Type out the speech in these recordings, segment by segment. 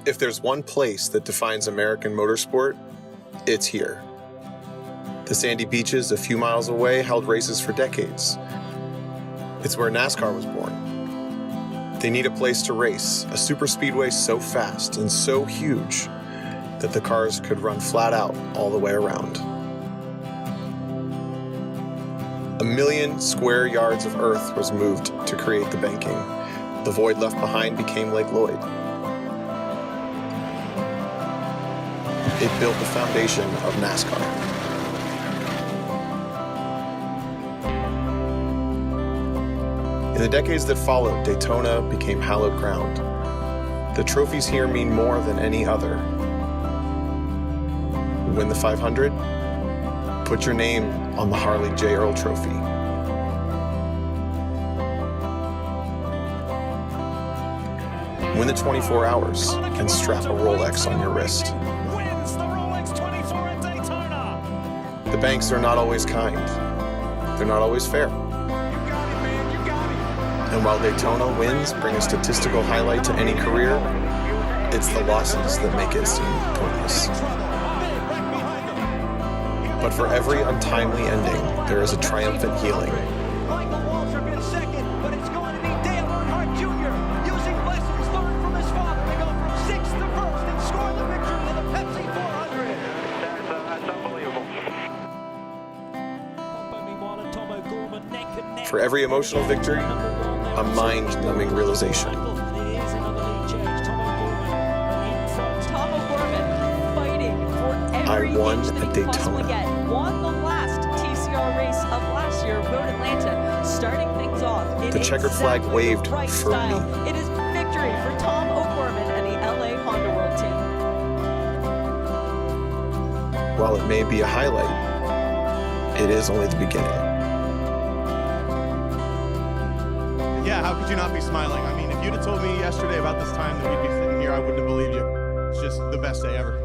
If there's one place that defines American motorsport, it's here. The sandy beaches a few miles away held races for decades. It's where NASCAR was born. They need a place to race, a superspeedway so fast and so huge that the cars could run flat out all the way around. 1 million square yards of earth was moved to create the banking. The void left behind became Lake Lloyd. It built the foundation of NASCAR. In the decades that followed, Daytona became hallowed ground. The trophies here mean more than any other. Win the 500, put your name on the Harley J. Earl Trophy. Win the 24 hours and strap a Rolex on your wrist. The banks are not always kind. They're not always fair. And while Daytona wins bring a statistical highlight to any career, it's the losses that make it seem pointless. But for every untimely ending, there is a triumphant healing. For every emotional victory, a mind-numbing realization. I won at Daytona. Won the last TCR race of last year, Road Atlanta, starting things off. The checkered flag waved for me. It is victory for Tom O'Gorman and the LA Honda World Team. While it may be a highlight, it is only the beginning. Yeah, how could you not be smiling? I mean, if you'd have told me yesterday about this time that we'd be sitting here, I wouldn't have believed you. It's just the best day ever.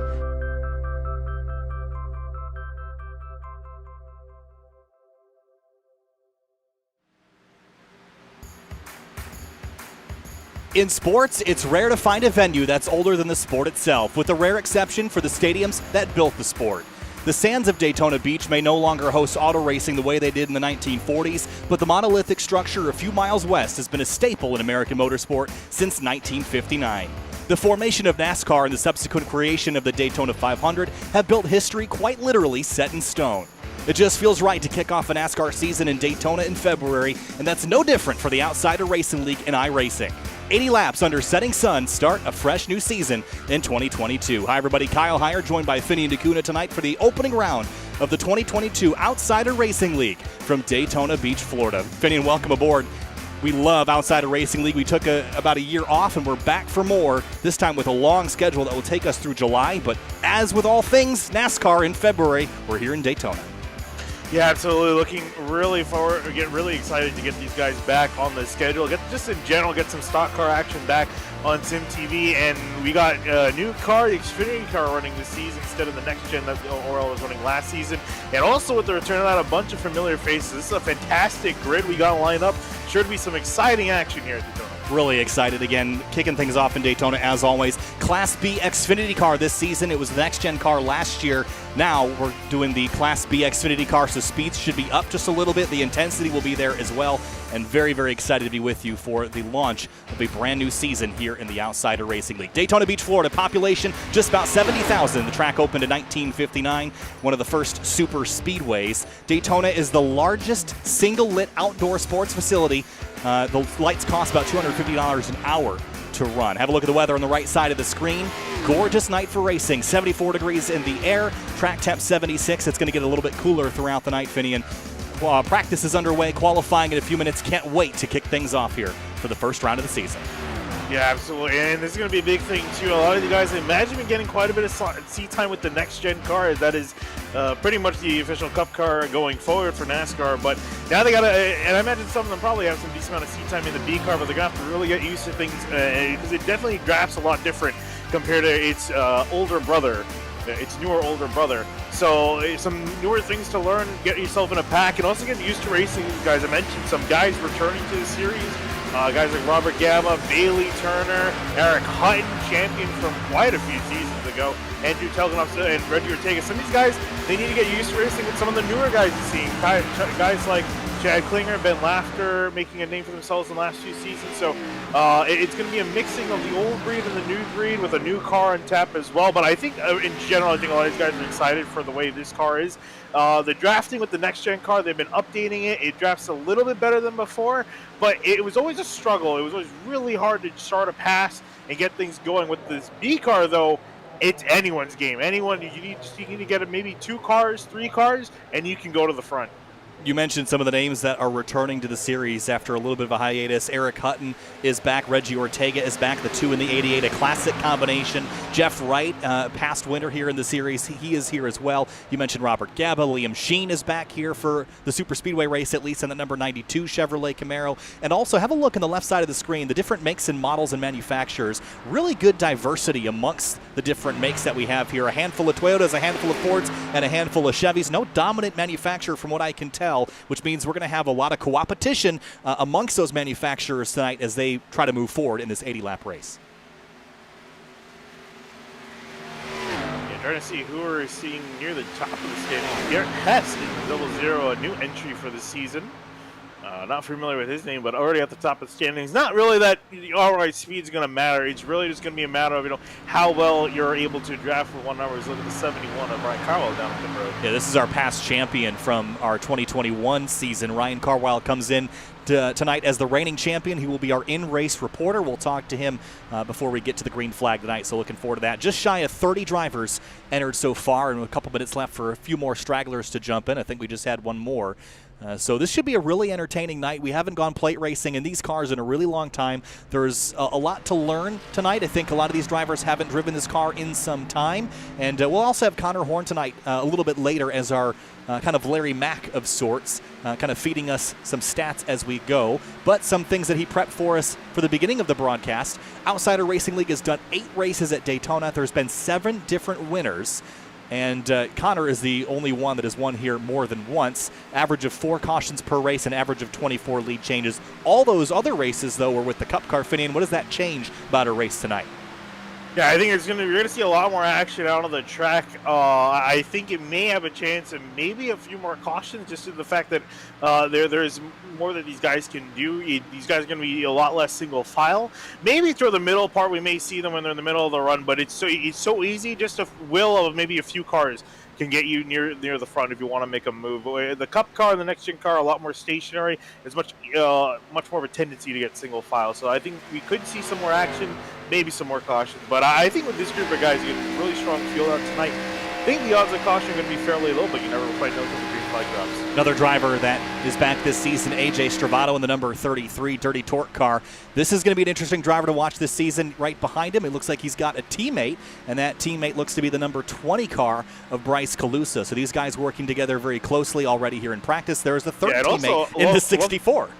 In sports, it's rare to find a venue that's older than the sport itself, with a rare exception for the stadiums that built the sport. The sands of Daytona Beach may no longer host auto racing the way they did in the 1940s, but the monolithic structure a few miles west has been a staple in American motorsport since 1959. The formation of NASCAR and the subsequent creation of the Daytona 500 have built history quite literally set in stone. It just feels right to kick off a NASCAR season in Daytona in February, and that's no different for the Outsider Racing League and iRacing. 80 laps under setting sun start a fresh new season in 2022. Hi everybody, Kyle Heyer joined by Finney and DeCuna tonight for the opening round of the 2022 Outsider Racing League from Daytona Beach, Florida. Finney, and welcome aboard. We love Outsider Racing League. We took about a year off and we're back for more, this time with a long schedule that will take us through July. But as with all things NASCAR in February, we're here in Daytona. Yeah, absolutely. Looking really forward, get really excited to get these guys back on the schedule. Just in general, get some stock car action back on Sim TV. And we got a new car, the Xfinity car, running this season instead of the next gen that Orel was running last season. And also with the return of that, a bunch of familiar faces. This is a fantastic grid we got lined up. Sure to be some exciting action here at Daytona. Really excited again, kicking things off in Daytona as always. Class B Xfinity car this season. It was the next gen car last year. Now we're doing the Class B Xfinity car, so speeds should be up just a little bit. The intensity will be there as well. And very, very excited to be with you for the launch of a brand new season here in the Outsider Racing League. Daytona Beach, Florida, population just about 70,000. The track opened in 1959, one of the first super speedways. Daytona is the largest single-lit outdoor sports facility. The lights cost about $250 an hour to run. Have a look at the weather on the right side of the screen. Gorgeous night for racing. 74 degrees in the air. Track temp 76. It's going to get a little bit cooler throughout the night, Finney. And practice is underway. Qualifying in a few minutes. Can't wait to kick things off here for the first round of the season. Yeah, absolutely. And this is going to be a big thing, too. A lot of you guys, imagine getting quite a bit of seat time with the next-gen car. That is pretty much the official Cup car going forward for NASCAR. But now they got to, and I imagine some of them probably have some decent amount of seat time in the B car, but they're going to have to really get used to things because it definitely drafts a lot different compared to its older brother. Its newer, older brother. So some newer things to learn, get yourself in a pack, and also get used to racing. Guys, I mentioned some guys returning to the series Guys like Robert Gaba, Bailey Turner, Eric Hutton, champion from quite a few seasons ago, Andrew Telgenhoff and Reggie Ortega. Some of these guys, they need to get used to racing with some of the newer guys you're seeing. Guys like Chad Klinger, Ben Laughter, making a name for themselves in the last few seasons. So it's going to be a mixing of the old breed and the new breed with a new car on tap as well. But I think in general, I think a lot of these guys are excited for the way this car is. The drafting with the next-gen car, they've been updating it. It drafts a little bit better than before, but it was always a struggle. It was always really hard to start a pass and get things going. With this B car, though, it's anyone's game. Anyone, you need to get maybe 2 cars, 3 cars, and you can go to the front. You mentioned some of the names that are returning to the series after a little bit of a hiatus. Eric Hutton is back. Reggie Ortega is back. The 2 in the 88, a classic combination. Jeff Wright, past winner here in the series, he is here as well. You mentioned Robert Gaba. Liam Sheen is back here for the Super Speedway race, at least in the number 92 Chevrolet Camaro. And also have a look on the left side of the screen, the different makes and models and manufacturers. Really good diversity amongst the different makes that we have here. A handful of Toyotas, a handful of Fords, and a handful of Chevys. No dominant manufacturer from what I can tell, which means we're going to have a lot of co-opetition amongst those manufacturers tonight as they try to move forward in this 80-lap race. Yeah, trying to see who we're seeing near the top of the standings. Garrett Hess in 00, a new entry for the season. Not familiar with his name, but already at the top of the standings. Not really that outright speed is going to matter. It's really just going to be a matter of how well you're able to draft with one number. Look at the 71 of Ryan Carwell down at the road. Yeah, this is our past champion from our 2021 season. Ryan Carwell comes in tonight as the reigning champion. He will be our in-race reporter. We'll talk to him before we get to the green flag tonight, so looking forward to that. Just shy of 30 drivers entered so far, and a couple minutes left for a few more stragglers to jump in. I think we just had one more. So this should be a really entertaining night. We haven't gone plate racing in these cars in a really long time. There's a lot to learn tonight. I think a lot of these drivers haven't driven this car in some time. And we'll also have Connor Horn tonight a little bit later as our kind of Larry Mack of sorts, kind of feeding us some stats as we go. But some things that he prepped for us for the beginning of the broadcast. Outsider Racing League has done 8 races at Daytona. There's been 7 different winners. And Connor is the only one that has won here more than once. Average of 4 cautions per race, an average of 24 lead changes. All those other races, though, were with the Cup car. Finian, what does that change about a race tonight? Yeah, I think you're going to see a lot more action out on the track. I think it may have a chance and maybe a few more cautions, just to the fact that there's more that these guys can do. These guys are going to be a lot less single file. Maybe through the middle part, we may see them when they're in the middle of the run, but it's so easy. Just a will of maybe a few cars can get you near the front if you want to make a move. The Cup car and the next gen car are a lot more stationary. There's much more of a tendency to get single file. So I think we could see some more action, maybe some more caution. But I think with this group of guys, you get a really strong field out tonight. I think the odds of caution are going to be fairly low, but you never quite know until the green flag drops. Another driver that is back this season, AJ Stravato in the number 33 Dirty Torque car. This is going to be an interesting driver to watch this season. Right behind him, it looks like he's got a teammate, and that teammate looks to be the number 20 car of Bryce Calusa. So these guys working together very closely already here in practice. There's the third teammate in the 64.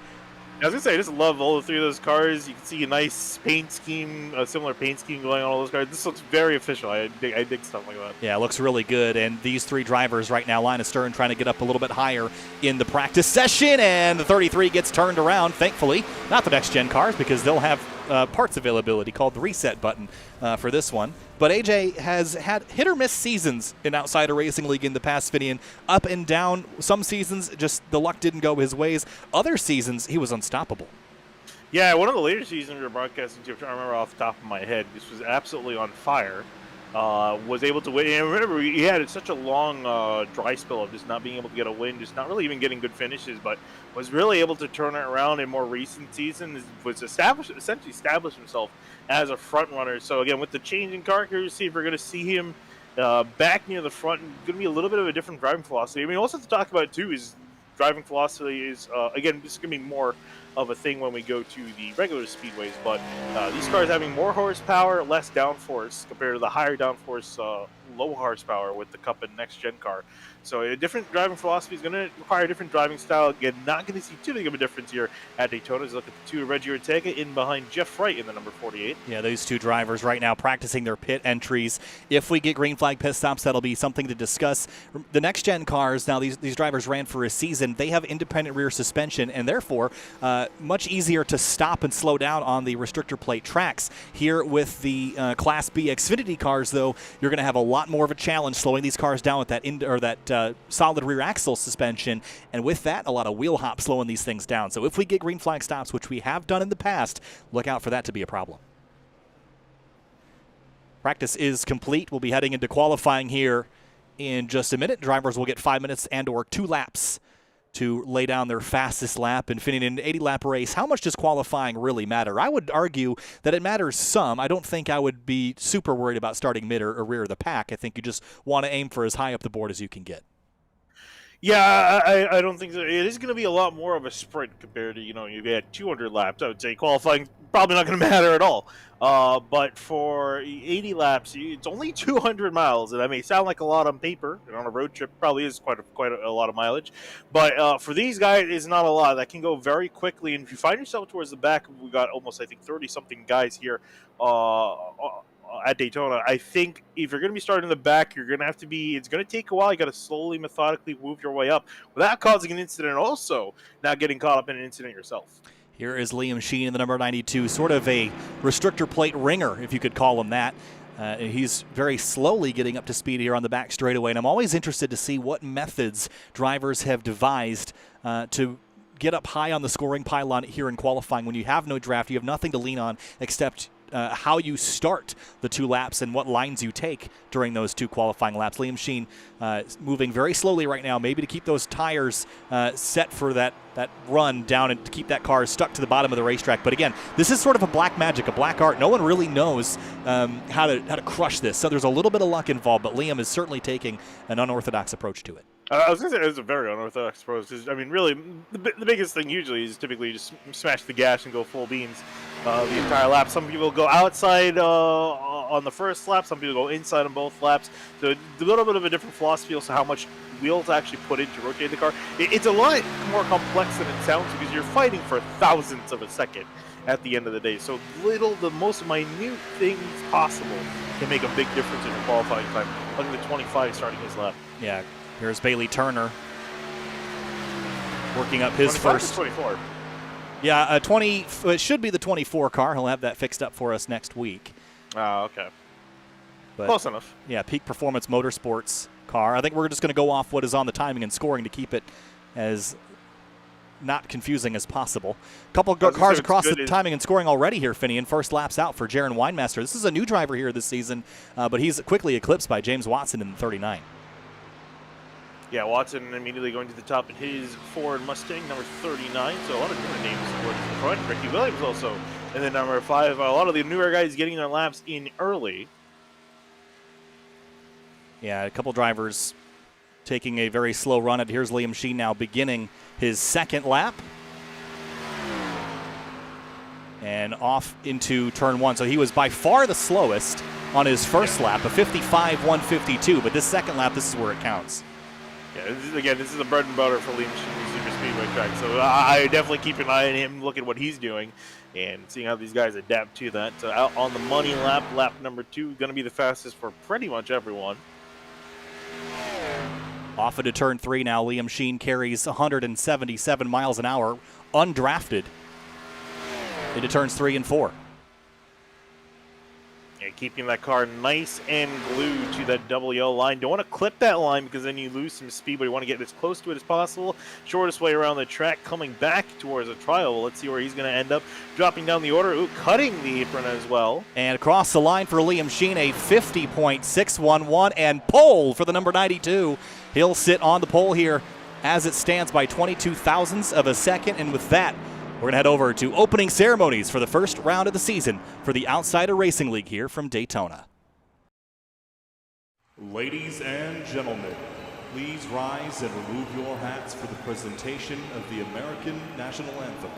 I was going to say, I just love all the 3 of those cars. You can see a nice paint scheme, a similar paint scheme going on all those cars. This looks very official. I dig stuff like that. Yeah, it looks really good. And these 3 drivers right now, Linus Stern trying to get up a little bit higher in the practice session. And the 33 gets turned around, thankfully. Not the next-gen cars, because they'll have parts availability called the reset button for this one. But AJ has had hit-or-miss seasons in Outsider Racing League in the past, Finian. Up and down. Some seasons, just the luck didn't go his ways. Other seasons, he was unstoppable. Yeah, one of the later seasons we were broadcasting to, if I remember off the top of my head, this was absolutely on fire. Was able to win. And remember, he had such a long dry spell of just not being able to get a win, just not really even getting good finishes, but was really able to turn it around in more recent seasons. Was essentially established himself as a front runner. So again, with the change in car accuracy, if we're going to see him back near the front, going to be a little bit of a different driving philosophy. I mean, also to talk about too is driving philosophy is again, this is going to be more of a thing when we go to the regular speedways, but these cars having more horsepower, less downforce compared to the higher downforce, low horsepower with the Cup and next gen car. So a different driving philosophy is going to require a different driving style. Again, not going to see too big of a difference here at Daytona. Let's look at the 2 Reggie Ortega in behind Jeff Wright in the number 48. Yeah, those 2 drivers right now practicing their pit entries. If we get green flag pit stops, that'll be something to discuss. The next gen cars, now these drivers ran for a season. They have independent rear suspension, and therefore much easier to stop and slow down on the restrictor plate tracks. Here with the Class B Xfinity cars, though, you're going to have a lot more of a challenge slowing these cars down with that solid rear axle suspension, and with that, a lot of wheel hop slowing these things down. So if we get green flag stops, which we have done in the past, look out for that to be a problem. Practice is complete. We'll be heading into qualifying here in just a minute. Drivers will get 5 minutes and or 2 laps to lay down their fastest lap and finish an 80-lap race. How much does qualifying really matter? I would argue that it matters some. I don't think I would be super worried about starting mid or rear of the pack. I think you just want to aim for as high up the board as you can get. Yeah, I don't think so. It is going to be a lot more of a sprint compared to, you had 200 laps. I would say qualifying probably not going to matter at all. But for 80 laps, it's only 200 miles, and that may sound like a lot on paper, and on a road trip probably is quite a lot of mileage. But for these guys, it's not a lot. That can go very quickly, and if you find yourself towards the back, we got almost, I think, 30-something guys here at Daytona. I think if you're going to be starting in the back, you're going to have to be, it's going to take a while. You got to slowly, methodically move your way up without causing an incident, also not getting caught up in an incident yourself. Here is Liam Sheen in the number 92, sort of a restrictor plate ringer, if you could call him that. He's very slowly getting up to speed here on the back straightaway, and I'm always interested to see what methods drivers have devised to get up high on the scoring pylon here in qualifying. When you have no draft, you have nothing to lean on except how you start the 2 laps and what lines you take during those 2 qualifying laps. Liam Sheen moving very slowly right now, maybe to keep those tires set for that run down and to keep that car stuck to the bottom of the racetrack. But again, this is sort of a black magic, a black art. No one really knows how to crush this. So there's a little bit of luck involved, but Liam is certainly taking an unorthodox approach to it. I was going to say it's a very unorthodox approach. I mean, really, the biggest thing usually is typically just smash the gas and go full beans the entire lap. Some people go outside on the first lap. Some people go inside on both laps. So a little bit of a different philosophy also how much wheel to actually put in to rotate the car. It's a lot more complex than it sounds because you're fighting for thousandths of a second at the end of the day. So the most minute things possible can make a big difference in your qualifying time. Look at the 25 starting his lap. Yeah. Here's Bailey Turner working up his first. 24. Yeah, 20. It should be the 24 car. He'll have that fixed up for us next week. Oh, okay. But, close enough. Yeah, Peak Performance Motorsports car. I think we're just going to go off what is on the timing and scoring to keep it as not confusing as possible. A couple of cars across the timing and scoring already here, Finian. First laps out for Jaron Weinmaster. This is a new driver here this season, but he's quickly eclipsed by James Watson in the 39. Yeah, Watson immediately going to the top in his Ford Mustang, number 39. So a lot of newer names towards the front. Ricky Williams also. And then number 5, a lot of the newer guys getting their laps in early. Yeah, a couple drivers taking a very slow run. Here's Liam Sheen now beginning his second lap. And off into turn 1. So he was by far the slowest on his first lap, a 55.152. But this second lap, this is where it counts. Yeah, this is the bread and butter for Liam Sheen Super Speedway track. So I definitely keep an eye on him, look at what he's doing, and seeing how these guys adapt to that. So out on the money lap, lap number 2, going to be the fastest for pretty much everyone. Off into turn 3 now. Liam Sheen carries 177 miles an hour, undrafted, into turns 3 and 4. And keeping that car nice and glued to that double yellow line. Don't want to clip that line because then you lose some speed, but you want to get as close to it as possible. Shortest way around the track, coming back towards a trial. Well, let's see where he's going to end up. Dropping down the order. Ooh, cutting the apron as well. And across the line for Liam Sheen, a 50.611 and pole for the number 92. He'll sit on the pole here as it stands by 22 thousandths of a second. And with that, we're going to head over to opening ceremonies for the first round of the season for the Outsider Racing League here from Daytona. Ladies and gentlemen, please rise and remove your hats for the presentation of the American National Anthem.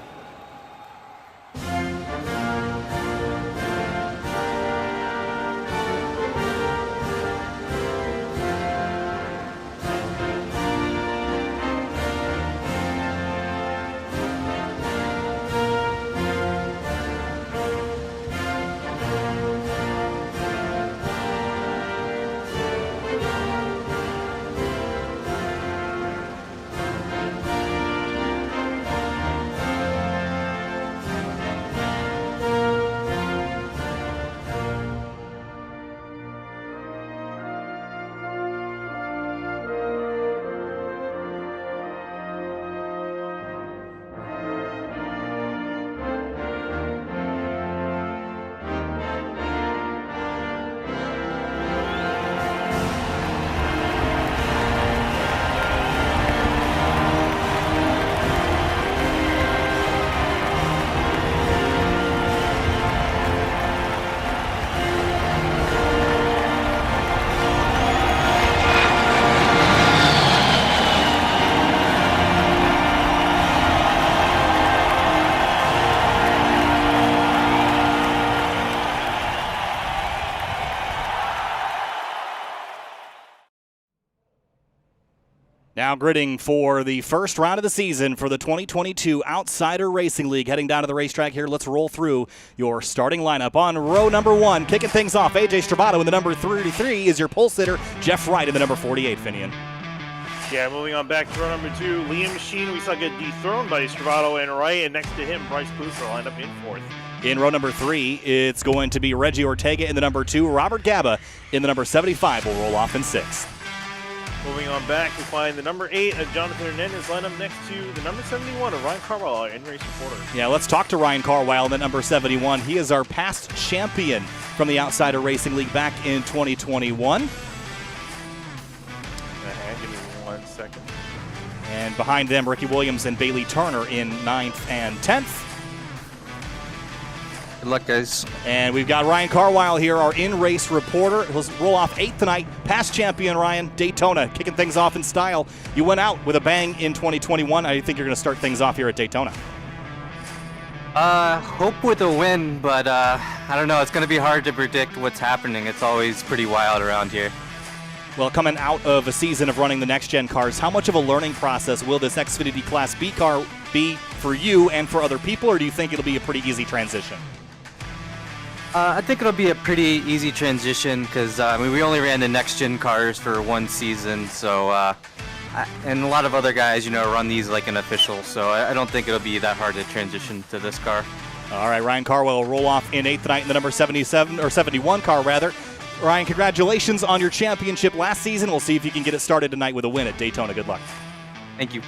Now gridding for the first round of the season for the 2022 Outsider Racing League. Heading down to the racetrack here, let's roll through your starting lineup. On row number 1, kicking things off, AJ Stravato in the number 33 is your pole sitter, Jeff Wright in the number 48, Finian. Yeah, moving on back to row number 2, Liam Sheen, we saw get dethroned by Stravato and Wright, and next to him, Bryce Booster lined up in 4th. In row number 3, it's going to be Reggie Ortega in the number 2, Robert Gaba in the number 75 will roll off in 6th. Moving on back, we find the number 8 of Jonathan Hernandez lined up next to the number 71 of Ryan Carwell, our in-race reporter. Yeah, let's talk to Ryan Carwell at number 71. He is our past champion from the Outsider Racing League back in 2021. Give me 1 second. And behind them, Ricky Williams and Bailey Turner in 9th and 10th. Good luck, guys. And we've got Ryan Carwile here, our in-race reporter. He'll roll off 8th tonight. Past champion, Ryan, Daytona, kicking things off in style. You went out with a bang in 2021. I think you're going to start things off here at Daytona. Hope with a win, but I don't know. It's going to be hard to predict what's happening. It's always pretty wild around here. Well, coming out of a season of running the next-gen cars, how much of a learning process will this Xfinity Class B car be for you and for other people, or do you think it'll be a pretty easy transition? I think it'll be a pretty easy transition because we only ran the next-gen cars for 1 season, so and a lot of other guys, run these like an official, so I don't think it'll be that hard to transition to this car. All right, Ryan Carwell will roll off in 8th tonight in the number 77 or 71 car rather. Ryan, congratulations on your championship last season. We'll see if you can get it started tonight with a win at Daytona. Good luck. Thank you.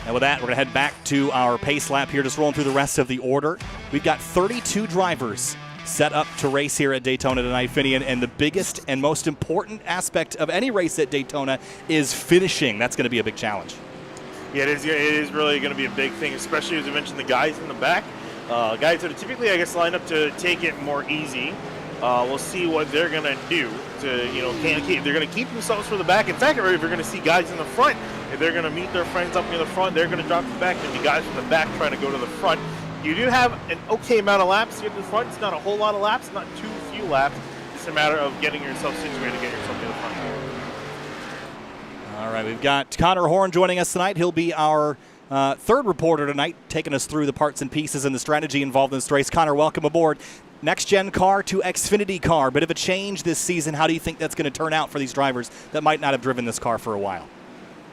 And with that, we're going to head back to our pace lap here, just rolling through the rest of the order. We've got 32 drivers set up to race here at Daytona tonight, Finian, and the biggest and most important aspect of any race at Daytona is finishing. That's going to be a big challenge. Yeah, it is really going to be a big thing, especially as you mentioned the guys in the back. Guys that are typically, I guess, lined up to take it more easy. We'll see what they're going to do to, they're going to keep themselves for the back. In fact, if you're going to see guys in the front, if they're going to meet their friends up near the front, they're going to drop the back. There'll be guys from the back trying to go to the front. You do have an okay amount of laps to get to the front. It's not a whole lot of laps, not too few laps. It's a matter of getting yourself situated to get yourself to the front. All right, we've got Connor Horn joining us tonight. He'll be our third reporter tonight, taking us through the parts and pieces and the strategy involved in this race. Connor, welcome aboard. Next-gen car to Xfinity car. Bit of a change this season. How do you think that's going to turn out for these drivers that might not have driven this car for a while?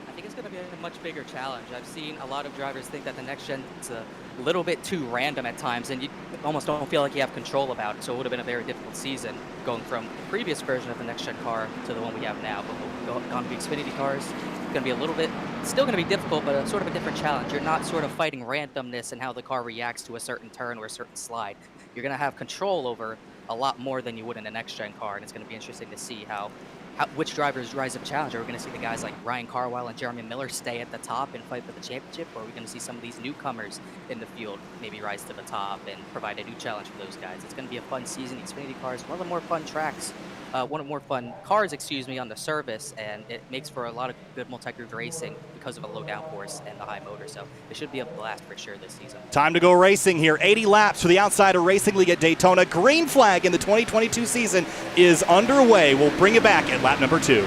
I think it's going to be a much bigger challenge. I've seen a lot of drivers think that the next-gen is a little bit too random at times, and you almost don't feel like you have control about it. So it would have been a very difficult season going from the previous version of the next-gen car to the one we have now. But going to be Xfinity cars, it's going to be a little bit, still going to be difficult, but a sort of a different challenge. You're not sort of fighting randomness and how the car reacts to a certain turn or a certain slide. You're going to have control over a lot more than you would in a next-gen car, and it's going to be interesting to see which drivers rise up a challenge. Are we going to see the guys like Ryan Carwile and Jeremy Miller stay at the top and fight for the championship, or are we going to see some of these newcomers in the field maybe rise to the top and provide a new challenge for those guys? It's going to be a fun season. Xfinity cars, one of the more fun tracks, one of the more fun cars, on the service, and it makes for a lot of good multi-groove racing because of a low downforce and the high motor. So it should be a blast for sure this season. Time to go racing here. 80 laps for the Outsider Racing League at Daytona. Green flag in the 2022 season is underway. We'll bring it back at lap number 2.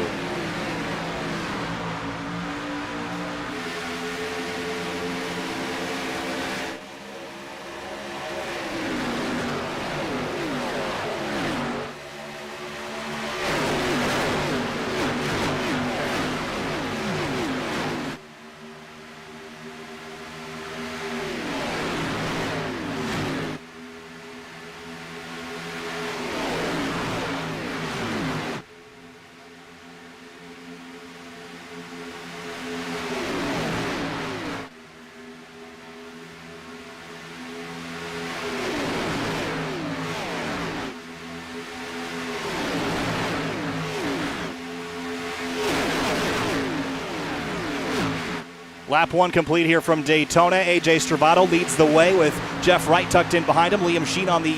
Lap 1 complete here from Daytona. AJ Stravato leads the way with Jeff Wright tucked in behind him. Liam Sheen on the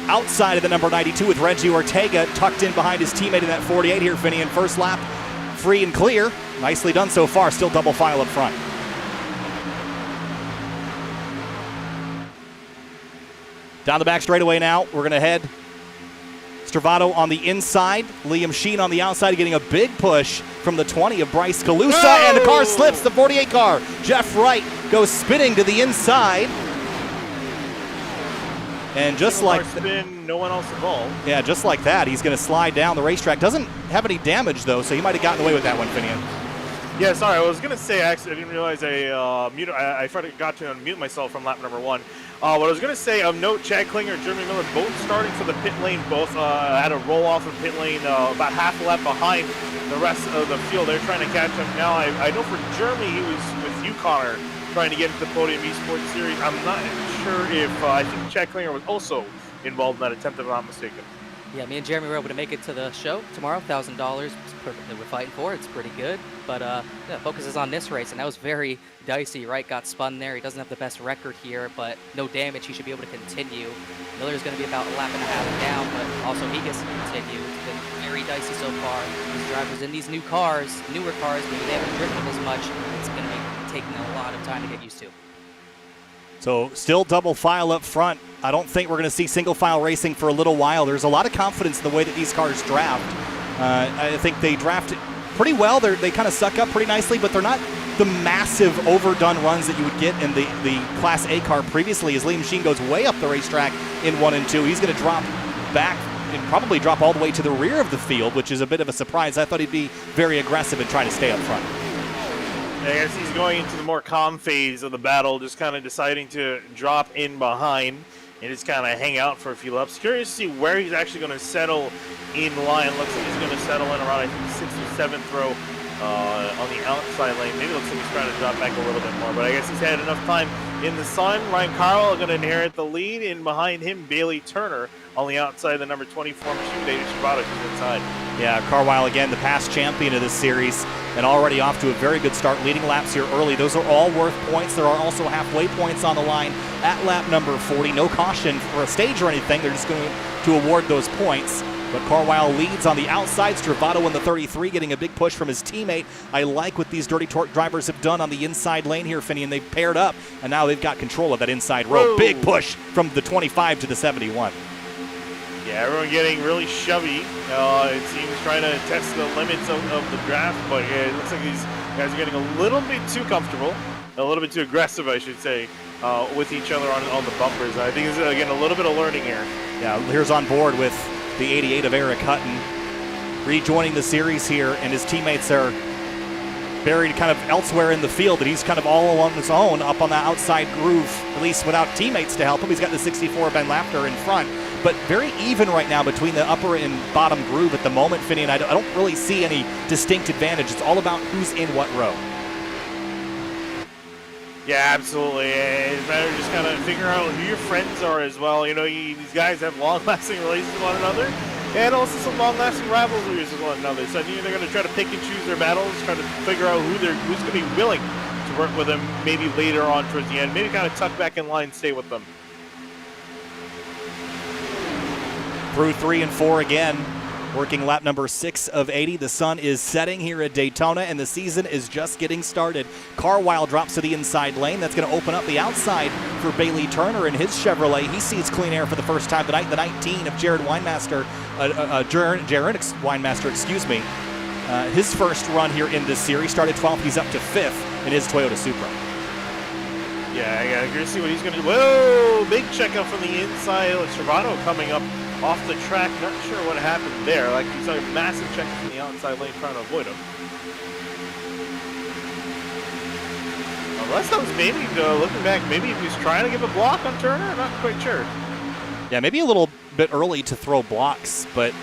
outside of the number 92 with Reggie Ortega tucked in behind his teammate in that 48 here, Finian. First lap free and clear. Nicely done so far. Still double file up front. Down the back straightaway now. We're going to head Stravato on the inside, Liam Sheen on the outside, getting a big push from the 20 of Bryce Calusa, and the car slips, the 48 car. Jeff Wright goes spinning to the inside. And just like spin, no one else involved. Yeah, just like that, he's going to slide down the racetrack. Doesn't have any damage, though, so he might have gotten away with that one, Finian. Yeah, sorry, I was going to say, actually, I didn't realize I forgot to unmute myself from lap number 1. What I was going to say, of note, Chad Klinger and Jeremy Miller both starting for the pit lane, both had a roll-off in pit lane about half a lap behind the rest of the field. They're trying to catch him now. I know for Jeremy, he was with you, Connor, trying to get into the Podium Esports Series. I'm not sure if, I think Chad Klinger was also involved in that attempt, if I'm not mistaken. Yeah, me and Jeremy were able to make it to the show tomorrow. $1,000 is perfectly we're fighting for. It's pretty good, but yeah, focus is on this race, and that was very dicey. Wright got spun there. He doesn't have the best record here, but no damage. He should be able to continue. Miller's going to be about a lap and a half down, but also he gets to continue. It's been very dicey so far. These drivers in these newer cars, maybe they haven't driven as much. It's going to be taking a lot of time to get used to. So still double file up front. I don't think we're going to see single file racing for a little while. There's a lot of confidence in the way that these cars draft. I think they draft pretty well. They kind of suck up pretty nicely, but they're not the massive overdone runs that you would get in the Class A car previously, as Liam Sheen goes way up the racetrack in 1 and 2. He's going to drop back and probably drop all the way to the rear of the field, which is a bit of a surprise. I thought he'd be very aggressive and try to stay up front. I guess he's going into the more calm phase of the battle, just kind of deciding to drop in behind and just kind of hang out for a few laps. Curious to see where he's actually going to settle in line. Looks like he's going to settle in around, I think, 6th or 7th row on the outside lane. Maybe it looks like he's trying to drop back a little bit more, but I guess he's had enough time in the sun. Ryan Carl going to inherit the lead, and behind him, Bailey Turner on the outside, the number 24 machine. David Stravato is inside. Yeah, Carwile again, the past champion of this series, and already off to a very good start, leading laps here early. Those are all worth points. There are also halfway points on the line at lap number 40. No caution for a stage or anything. They're just going to award those points. But Carwile leads on the outside. Stravato in the 33, getting a big push from his teammate. I like what these Dirty Torque drivers have done on the inside lane here, Finney, and they've paired up, and now they've got control of that inside row. Whoa. Big push from the 25 to the 71. Yeah, everyone getting really shovey. It seems trying to test the limits of the draft, but it looks like these guys are getting a little bit too comfortable, a little bit too aggressive, I should say, with each other on the bumpers. I think it's, again, a little bit of learning here. Yeah, here's on board with the 88 of Eric Hutton, rejoining the series here, and his teammates are buried kind of elsewhere in the field, and he's kind of all on his own up on the outside groove, at least without teammates to help him. He's got the 64 Ben Lafter in front, but very even right now between the upper and bottom groove at the moment, Finney, and I don't really see any distinct advantage. It's all about who's in what row. Yeah, absolutely. It's better to just kind of figure out who your friends are as well. You know, these guys have long-lasting relations with one another, and also some long-lasting rivalries with one another. So I think they're going to try to pick and choose their battles, try to figure out who's going to be willing to work with them maybe later on towards the end, maybe kind of tuck back in line, stay with them. Through 3 and 4 again, working lap number 6 of 80. The sun is setting here at Daytona, and the season is just getting started. Carwile drops to the inside lane. That's going to open up the outside for Bailey Turner in his Chevrolet. He sees clean air for the first time tonight. The 19 of Jared Weinmaster, Jared Weinmaster, excuse me. His first run here in this series, started 12th. He's up to 5th in his Toyota Supra. Yeah, you're going to see what he's going to do. Whoa, big checkup from the inside. Stravato coming up off the track. Not sure what happened there. Like, he's got a massive check from the outside lane trying to avoid him. Unless that was maybe, looking back, maybe he was trying to give a block on Turner. I'm not quite sure. Yeah, maybe a little bit early to throw blocks, but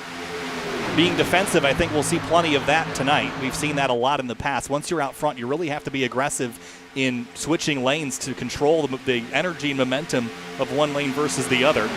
being defensive, I think we'll see plenty of that tonight. We've seen that a lot in the past. Once you're out front, you really have to be aggressive in switching lanes to control the energy and momentum of one lane versus the other.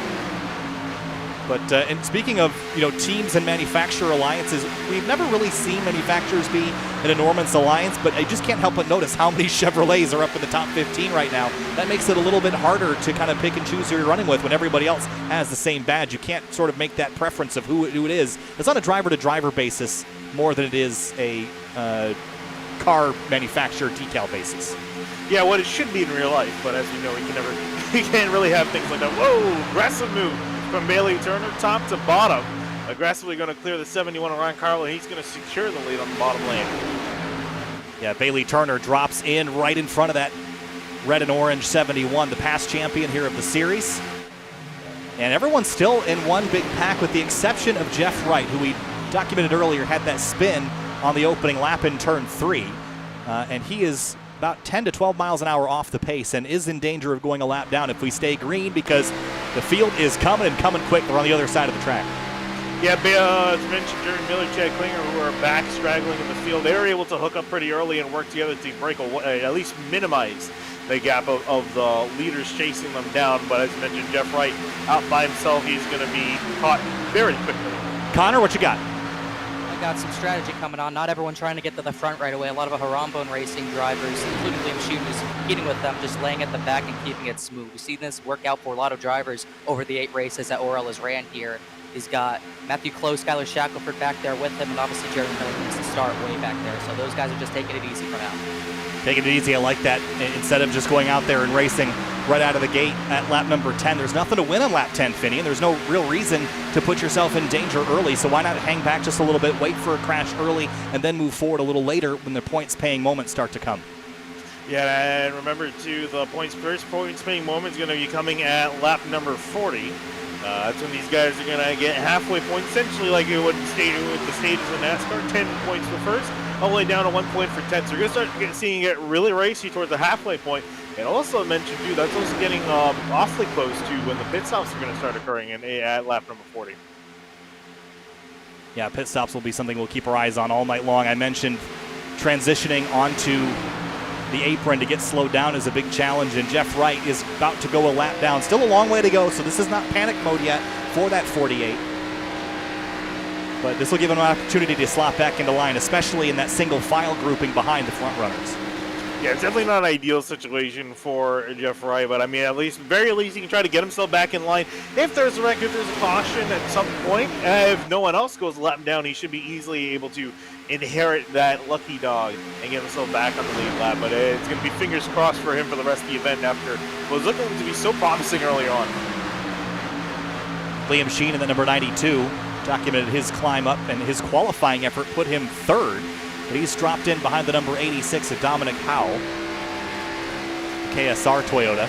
But and speaking of teams and manufacturer alliances, we've never really seen manufacturers be an enormous alliance, but I just can't help but notice how many Chevrolets are up in the top 15 right now. That makes it a little bit harder to kind of pick and choose who you're running with when everybody else has the same badge. You can't sort of make that preference of who it is. It's on a driver-to-driver basis more than it is a car manufacturer decal basis. Yeah, what it should be in real life, but as you know, we can't really have things like that. Whoa, aggressive move from Bailey Turner, top to bottom. aggressively going to clear the 71 of Ryan Carlo, and he's going to secure the lead on the bottom lane. Yeah, Bailey Turner drops in right in front of that red and orange 71, the past champion here of the series. And everyone's still in one big pack with the exception of Jeff Wright, who we documented earlier had that spin on the opening lap in turn 3. And he is about 10 to 12 miles an hour off the pace and is in danger of going a lap down if we stay green, because the field is coming and coming quick. They're on the other side of the track. Yeah, as mentioned, Jerry Miller, Chad Klinger, who are back straggling in the field, they were able to hook up pretty early and work together to break at least minimize the gap of the leaders chasing them down. But as mentioned, Jeff Wright out by himself, he's going to be caught very quickly. Connor, what you got? I got some strategy coming on. Not everyone trying to get to the front right away. A lot of Harambone racing drivers, including Liam Sheen, who's competing with them, just laying at the back and keeping it smooth. We've seen this work out for a lot of drivers over the 8 races that Orel has ran here. He's got Matthew Close, Skylar Shackelford back there with him, and obviously Jerry Miller needs to start way back there. So those guys are just taking it easy for now. Taking it easy, I like that. Instead of just going out there and racing right out of the gate at lap number 10. There's nothing to win on lap 10, Finney, and there's no real reason to put yourself in danger early. So why not hang back just a little bit, wait for a crash early, and then move forward a little later when the points-paying moments start to come. Yeah, and remember, too, the first points-paying moment is going to be coming at lap number 40. That's when these guys are going to get halfway points, essentially like it would with the stages in NASCAR, 10 points for first, all the way down to 1 point for 10th. So you're going to start seeing it really racy towards the halfway point. And also mentioned, too, that's also getting awfully close to when the pit stops are going to start occurring at lap number 40. Yeah, pit stops will be something we'll keep our eyes on all night long. I mentioned transitioning onto the apron to get slowed down is a big challenge, and Jeff Wright is about to go a lap down. Still a long way to go, so this is not panic mode yet for that 48. But this will give him an opportunity to slot back into line, especially in that single file grouping behind the front runners. Yeah, it's definitely not an ideal situation for Jeff Wright, but I mean, at least, very least, he can try to get himself back in line. If there's a wreck, if there's a caution at some point, if no one else goes a lap down, he should be easily able to inherit that lucky dog and get himself back on the lead lap. But it's going to be fingers crossed for him for the rest of the event after what was looking to be so promising early on. Liam Sheen in the number 92 documented his climb up, and his qualifying effort put him third. But he's dropped in behind the number 86 of Dominic Howell, KSR Toyota.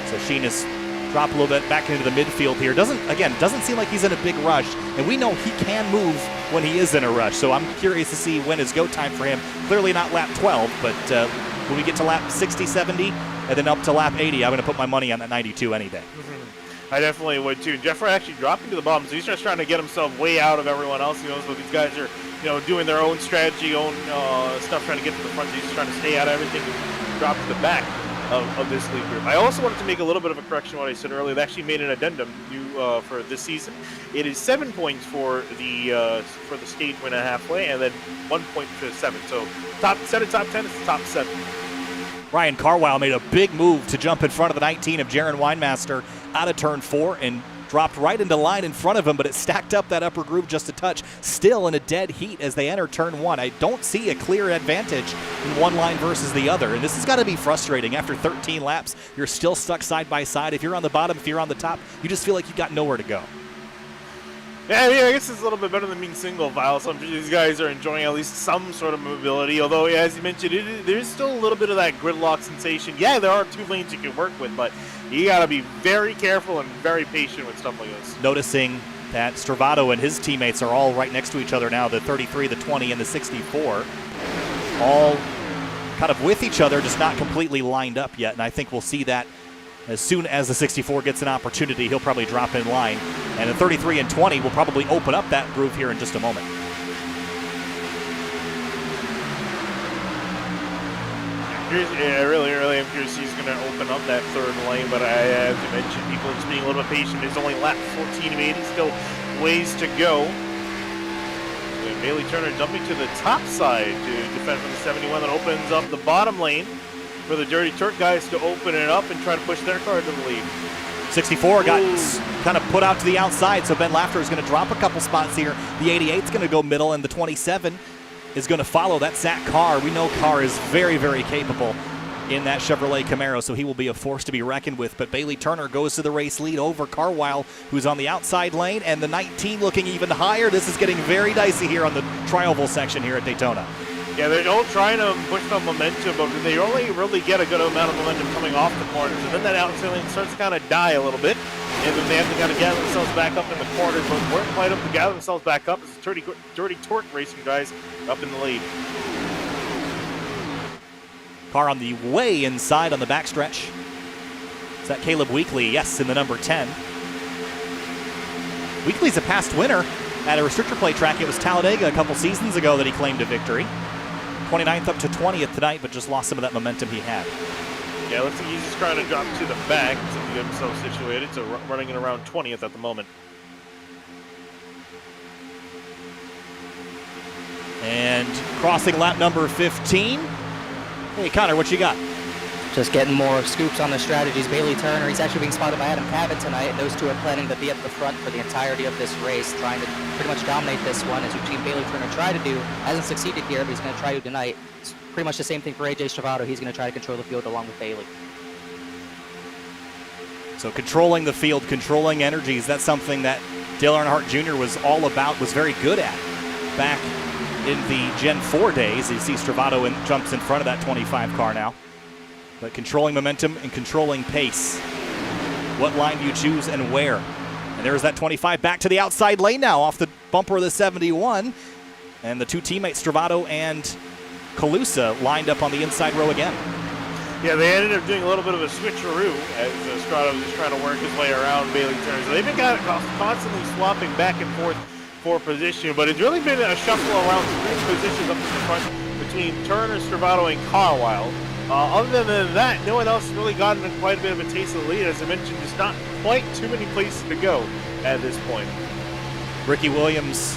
So Sheen has dropped a little bit back into the midfield here. Doesn't seem like he's in a big rush, and we know he can move when he is in a rush. So I'm curious to see when is go time for him. Clearly not lap 12, but when we get to lap 60, 70, and then up to lap 80, I'm going to put my money on that 92 any day. I definitely would too. Jeff Wright actually dropping to the bottom, so he's just trying to get himself way out of everyone else. He knows that these guys are, doing their own strategy, own stuff, trying to get to the front. So he's just trying to stay out of everything and drop to the back of this lead group. I also wanted to make a little bit of a correction on what I said earlier. They actually made an addendum for this season. It is 7 points for the stage win at halfway, and then 1 point for 7. So top 10 is the top 7. Ryan Carwile made a big move to jump in front of the 19 of Jaron Weinmaster out of turn 4 and dropped right into line in front of him, but it stacked up that upper groove just a touch. Still in a dead heat as they enter turn 1. I don't see a clear advantage in one line versus the other, and this has got to be frustrating. After 13 laps, you're still stuck side by side. If you're on the bottom, if you're on the top, you just feel like you got nowhere to go. Yeah, I guess it's a little bit better than being single file. Some of these guys are enjoying at least some sort of mobility, although, as you mentioned, there's still a little bit of that gridlock sensation. Yeah, there are 2 lanes you can work with, but you got to be very careful and very patient with stuff like this. Noticing that Stravato and his teammates are all right next to each other now, the 33, the 20, and the 64. All kind of with each other, just not completely lined up yet, and I think we'll see that as soon as the 64 gets an opportunity. He'll probably drop in line, and the 33 and 20 will probably open up that groove here in just a moment. Really am curious he's going to open up that third lane, but as you mentioned, people are just being a little bit patient. There's only lap 14 of 80, still ways to go. And Bailey Turner jumping to the top side to defend from the 71 that opens up the bottom lane for the Dirty Turk guys to open it up and try to push their car to the lead. 64 got kind of put out to the outside, so Ben Lafter is going to drop a couple spots here. The 88 is going to go middle, and the 27 is going to follow. That Zach Carr. We know Carr is very, very capable in that Chevrolet Camaro, so he will be a force to be reckoned with. But Bailey Turner goes to the race lead over Carwile, who's on the outside lane, and the 19 looking even higher. This is getting very dicey here on the Trioval section here at Daytona. Yeah, they're all trying to push the momentum, but they only really get a good amount of momentum coming off the corners, and then that outside lane starts to kind of die a little bit, and then they have to kind of gather themselves back up in the corners, but weren't quite able to gather themselves back up. It's Dirty Torque Racing guys up in the lead. Car on the way inside on the backstretch. Is that Caleb Weekly? Yes, in the number 10. Weekly's a past winner at a restrictor plate track. It was Talladega a couple seasons ago that he claimed a victory. 29th up to 20th tonight, but just lost some of that momentum he had. Yeah, looks like he's just trying to drop to the back to get himself situated, so running in around 20th at the moment. And crossing lap number 15. Hey, Connor, what you got? Just getting more scoops on the strategies. Bailey Turner, he's actually being spotted by Adam Cabot tonight, and those two are planning to be at the front for the entirety of this race, trying to pretty much dominate this one, as we've seen Bailey Turner try to do. Hasn't succeeded here, but he's going to try to tonight. It's pretty much the same thing for AJ Stravato. He's going to try to control the field along with Bailey. So controlling the field, controlling energies, that's something that Dale Earnhardt Jr. was all about, was very good at back in the Gen 4 days. You see Stravato jumps in front of that 25 car now. But controlling momentum and controlling pace. What line do you choose and where? And there's that 25 back to the outside lane now off the bumper of the 71. And the two teammates, Stravato and Calusa, lined up on the inside row again. Yeah, they ended up doing a little bit of a switcheroo as Stravato was just trying to work his way around Bailey Turner. So they've been constantly swapping back and forth for position, but it's really been a shuffle around three positions up in the front between Turner, Stravato, and Carwile. Other than that, no one else has really gotten quite a bit of a taste of the lead. As I mentioned, there's not quite too many places to go at this point. Ricky Williams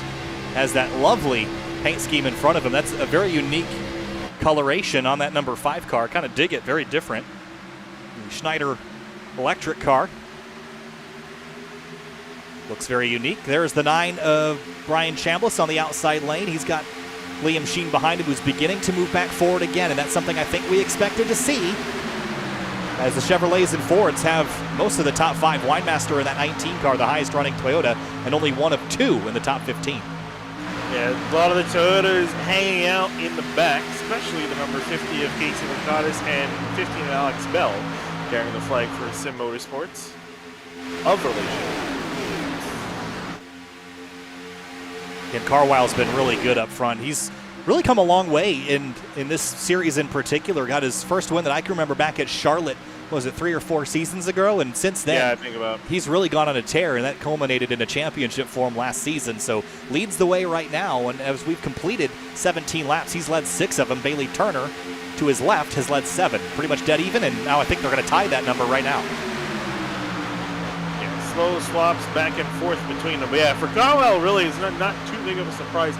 has that lovely paint scheme in front of him. That's a very unique coloration on that number 5 car. Kind of dig it, very different. The Schneider electric car. Looks very unique. There's the 9 of Brian Chambliss on the outside lane. He's got Liam Sheen behind him, who's beginning to move back forward again, and that's something I think we expected to see, as the Chevrolets and Fords have most of the top 5. Winemaster in that 19 car, the highest running Toyota, and only one of 2 in the top 15. Yeah, a lot of the Toyotas hanging out in the back, especially the number 50 of Casey Lakatos and 15 of Alex Bell, carrying the flag for Sim Motorsports of relation. And Carwile's been really good up front. He's really come a long way in this series in particular. Got his first win that I can remember back at Charlotte, was it 3 or 4 seasons ago? And since then, yeah, I think about. He's really gone on a tear, and that culminated in a championship for him last season. So leads the way right now, and as we've completed 17 laps, he's led 6 of them. Bailey Turner, to his left, has led 7. Pretty much dead even, and now I think they're going to tie that number right now. Slow swaps back and forth between them. But yeah, for Carwile, really is not too big of a surprise.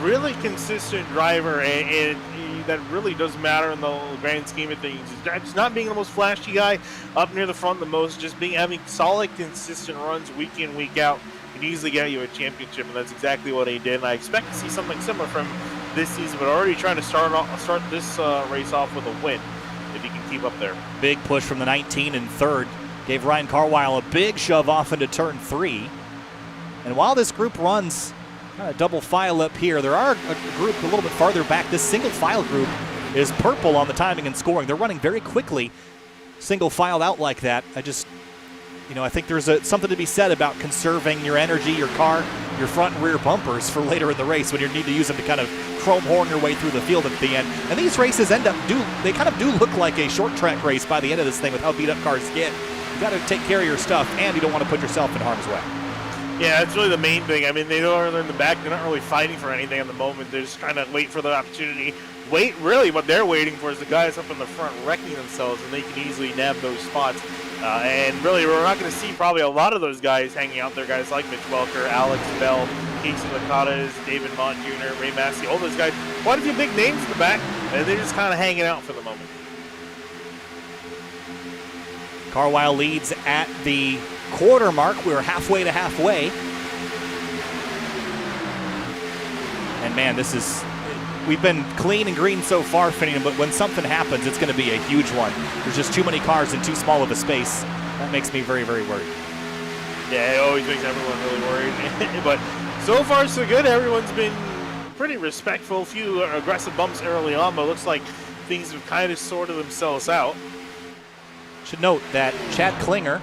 Really consistent driver, and that really does matter in the grand scheme of things. Just not being the most flashy guy up near the front the most, just having solid, consistent runs week in, week out can easily get you a championship, and that's exactly what he did. And I expect to see something similar from this season, but already trying to start this race off with a win if he can keep up there. Big push from the 19 and 3rd. Gave Ryan Carwile a big shove off into turn 3. And while this group runs kind of double file up here, there are a group a little bit farther back. This single file group is purple on the timing and scoring. They're running very quickly, single filed out like that. I think there's something to be said about conserving your energy, your car, your front and rear bumpers for later in the race when you need to use them to kind of chrome horn your way through the field at the end. And these races kind of do look like a short track race by the end of this thing with how beat up cars get. You got to take care of your stuff, and you don't want to put yourself in harm's way. Yeah, that's really the main thing. I mean, they're in the back. They're not really fighting for anything at the moment. They're just trying to wait for the opportunity. Really, what they're waiting for is the guys up in the front wrecking themselves, and they can easily nab those spots. And really, we're not going to see probably a lot of those guys hanging out there. Guys like Mitch Welker, Alex Bell, Casey Lakatos, David Mott Jr., Ray Massey, all those guys. Quite a few big names in the back, and they're just kind of hanging out for the moment. Carwile leads at the quarter mark. We're halfway to halfway. And man, we've been clean and green so far, Finian, but when something happens, it's going to be a huge one. There's just too many cars in too small of a space. That makes me very, very worried. Yeah, it always makes everyone really worried. But so far, so good. Everyone's been pretty respectful. A few aggressive bumps early on, but it looks like things have kind of sorted themselves out. Should note that Chad Klinger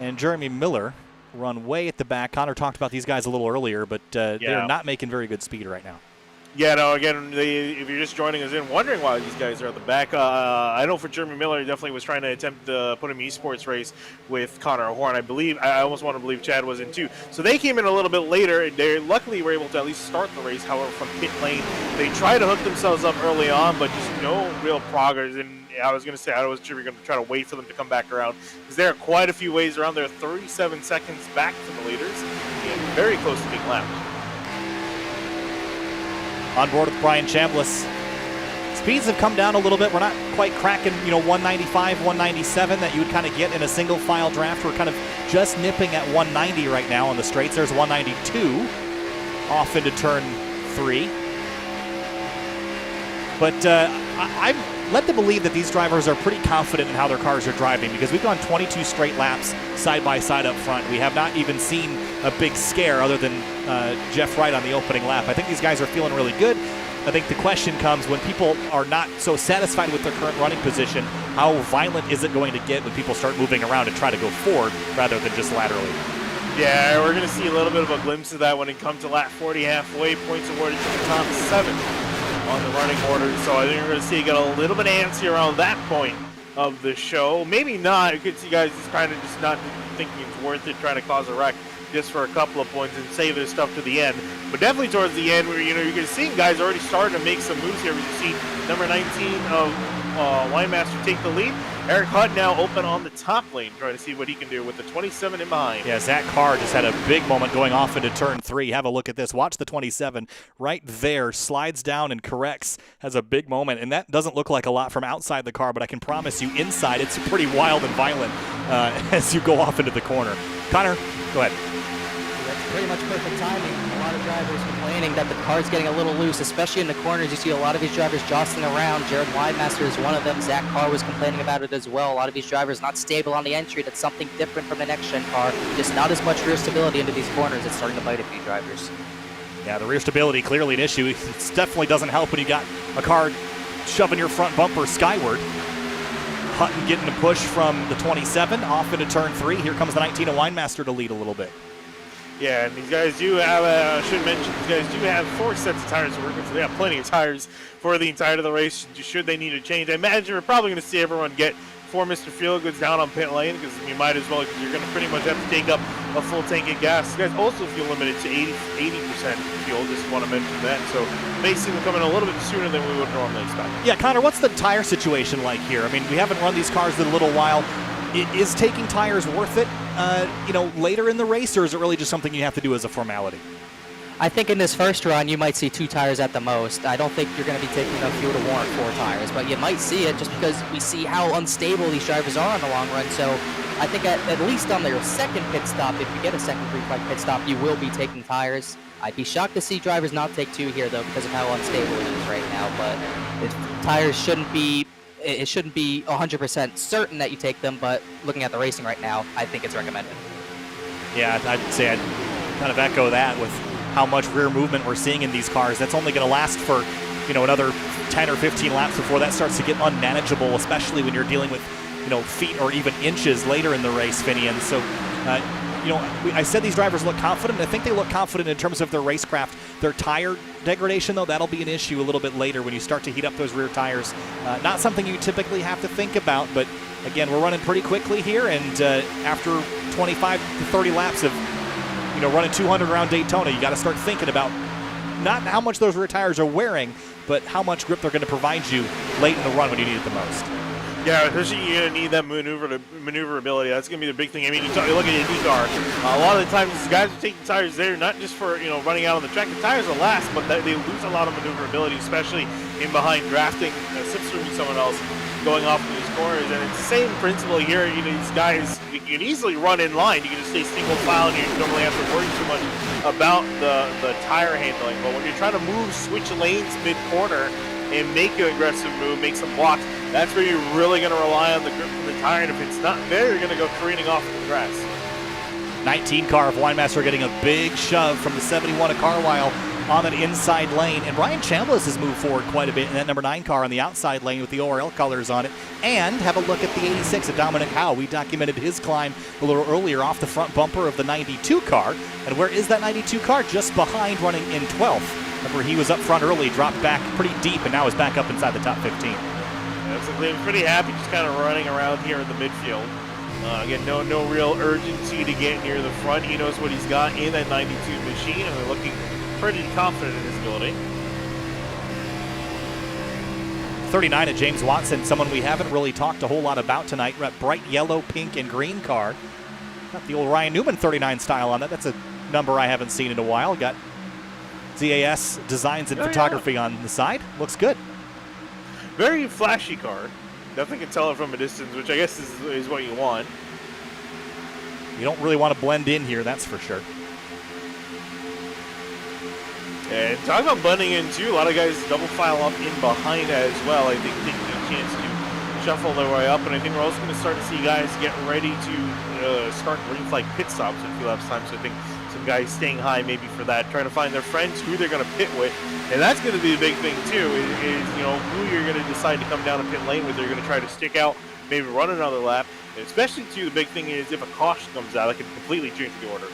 and Jeremy Miller run way at the back. Connor talked about these guys a little earlier, but they're not making very good speed right now. Yeah, no, again, if you're just joining us in, wondering why these guys are at the back, I know for Jeremy Miller, he definitely was trying to attempt the Podium Esports race with Connor Horn. I almost want to believe Chad was in too. So they came in a little bit later, and they luckily were able to at least start the race. However, from pit lane, they tried to hook themselves up early on, but just no real progress. And I was going to say, I was sure we were going to try to wait for them to come back around, because there are quite a few ways around. They're 37 seconds back from the leaders, and very close to being lapped. On board with Brian Chambliss. Speeds have come down a little bit. We're not quite cracking, 195, 197 that you would kind of get in a single file draft. We're kind of just nipping at 190 right now on the straights. There's 192 off into turn 3. But I'm led to believe that these drivers are pretty confident in how their cars are driving, because we've gone 22 straight laps side by side up front. We have not even seen a big scare other than Jeff Wright on the opening lap. I think these guys are feeling really good. I think the question comes when people are not so satisfied with their current running position, how violent is it going to get when people start moving around and try to go forward rather than just laterally? Yeah, we're going to see a little bit of a glimpse of that when it comes to lap 40 halfway. Points awarded to the top 7 on the running order. So I think we're going to see it get a little bit antsy around that point of the show. Maybe not. You could see guys just kind of just not thinking it's worth it, trying to cause a wreck just for a couple of points and save their stuff to the end. But definitely towards the end, where you're going to see guys already starting to make some moves here. We see number 19 of Winemaster take the lead. Eric Hutt now open on the top lane, trying to see what he can do with the 27 in behind. Yeah, Zach Carr just had a big moment going off into turn 3. Have a look at this. Watch the 27 right there. Slides down and corrects. Has a big moment. And that doesn't look like a lot from outside the car, but I can promise you inside it's pretty wild and violent as you go off into the corner. Connor, go ahead. That's pretty much perfect timing. A lot of drivers complaining that the car's getting a little loose, especially in the corners. You see a lot of these drivers jostling around. Jared Winemaster is one of them. Zach Carr was complaining about it as well. A lot of these drivers not stable on the entry. That's something different from the next-gen car. Just not as much rear stability into these corners. It's starting to bite a few drivers. Yeah, the rear stability clearly an issue. It definitely doesn't help when you got a car shoving your front bumper skyward. Hutton getting a push from the 27 off into turn 3. Here comes the 19 of Winemaster to lead a little bit. Yeah, and these guys do have, I should mention, these guys do have 4 sets of tires to work with, so they have plenty of tires for the entirety of the race, should they need a change. I imagine we're probably going to see everyone get 4 Mr. Feelgoods down on pit lane, because you might as well, because you're going to pretty much have to take up a full tank of gas. These guys also feel limited to 80% fuel, just want to mention that, so they seem to come in a little bit sooner than we would normally expect. Yeah, Connor, what's the tire situation like here? I mean, we haven't run these cars in a little while. Is taking tires worth it, later in the race, or is it really just something you have to do as a formality? I think in this first run, you might see 2 tires at the most. I don't think you're going to be taking enough fuel to warrant 4 tires, but you might see it just because we see how unstable these drivers are on the long run. So I think at least on their second pit stop, if you get a second free-flight pit stop, you will be taking tires. I'd be shocked to see drivers not take 2 here, though, because of how unstable it is right now. But tires shouldn't be... It shouldn't be 100% certain that you take them, but looking at the racing right now, I think it's recommended. Yeah, I'd say I'd kind of echo that with how much rear movement we're seeing in these cars. That's only going to last for, another 10 or 15 laps before that starts to get unmanageable, especially when you're dealing with, feet or even inches later in the race, Finian. So, I said these drivers look confident. I think they look confident in terms of their racecraft. Their tire degradation, though, that'll be an issue a little bit later when you start to heat up those rear tires. Not something you typically have to think about, but again, we're running pretty quickly here, and after 25 to 30 laps of running 200 around Daytona, you got to start thinking about not how much those rear tires are wearing, but how much grip they're going to provide you late in the run when you need it the most. Yeah, especially you're going to need that maneuverability. That's going to be the big thing. I mean, you look at a IndyCar. A lot of the times, these guys are taking tires there, not just for, running out on the track. The tires will last, but they lose a lot of maneuverability, especially in behind drafting, slipstreaming someone else, going off in these corners. And it's the same principle here. These guys, you can easily run in line. You can just stay single file, and you don't really have to worry too much about the tire handling, but when you're trying to switch lanes mid-corner and make an aggressive move, make some blocks, that's where you're really going to rely on the grip from the tire, and if it's not there, you're going to go careening off the grass. 19 car of Winemaster getting a big shove from the 71 of Carlisle on that inside lane. And Ryan Chambliss has moved forward quite a bit in that number 9 car on the outside lane with the ORL colors on it. And have a look at the 86 of Dominic Howe. We documented his climb a little earlier off the front bumper of the 92 car. And where is that 92 car? Just behind, running in 12th. Remember, he was up front early, dropped back pretty deep, and now is back up inside the top 15. I'm pretty happy just kind of running around here in the midfield. Again, no real urgency to get near the front. He knows what he's got in that 92 machine, and they're looking pretty confident in his ability. 39 at James Watson, someone we haven't really talked a whole lot about tonight. Bright yellow, pink, and green car. Got the old Ryan Newman 39 style on that. That's a number I haven't seen in a while. Got ZAS Designs and Photography on the side. Looks good. Very flashy car. Definitely can tell it from a distance, which I guess is what you want. You don't really want to blend in here, that's for sure. And talking about blending in too, a lot of guys double file up in behind as well. I think taking a chance to shuffle their way up, and I think we're also going to start to see guys get ready to start green flag pit stops in a few laps time. So I think some guys staying high maybe for that, trying to find their friends who they're going to pit with, and that's going to be the big thing too. Is who you're going to decide to come down a pit lane with. They're going to try to stick out, maybe run another lap. And especially too, the big thing is if a caution comes out, it can completely change the order.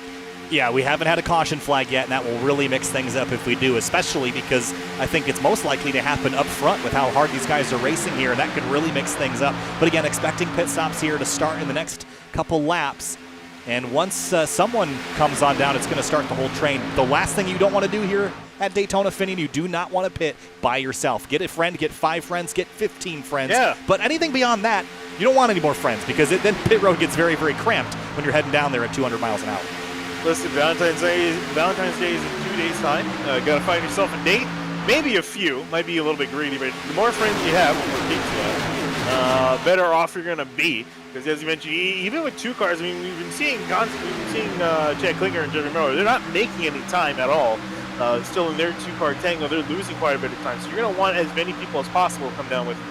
Yeah, we haven't had a caution flag yet, and that will really mix things up if we do, especially because I think it's most likely to happen up front with how hard these guys are racing here, and that could really mix things up. But again, expecting pit stops here to start in the next couple laps. And once someone comes on down, it's going to start the whole train. The last thing you don't want to do here at Daytona, Finian, you do not want to pit by yourself. Get a friend, get 5 friends, get 15 friends. Yeah. But anything beyond that, you don't want any more friends because then pit road gets very, very cramped when you're heading down there at 200 miles an hour. Listen, Valentine's Day is in 2 days' time. Got to find yourself a date. Maybe a few. Might be a little bit greedy, but the more friends you have, the more dates you have, better off you're going to be. Because as you mentioned, even with 2 cars, I mean, we've been seeing Chad Klinger and Jeremy Miller. They're not making any time at all. Still in their 2-car tango, they're losing quite a bit of time. So you're going to want as many people as possible to come down with you.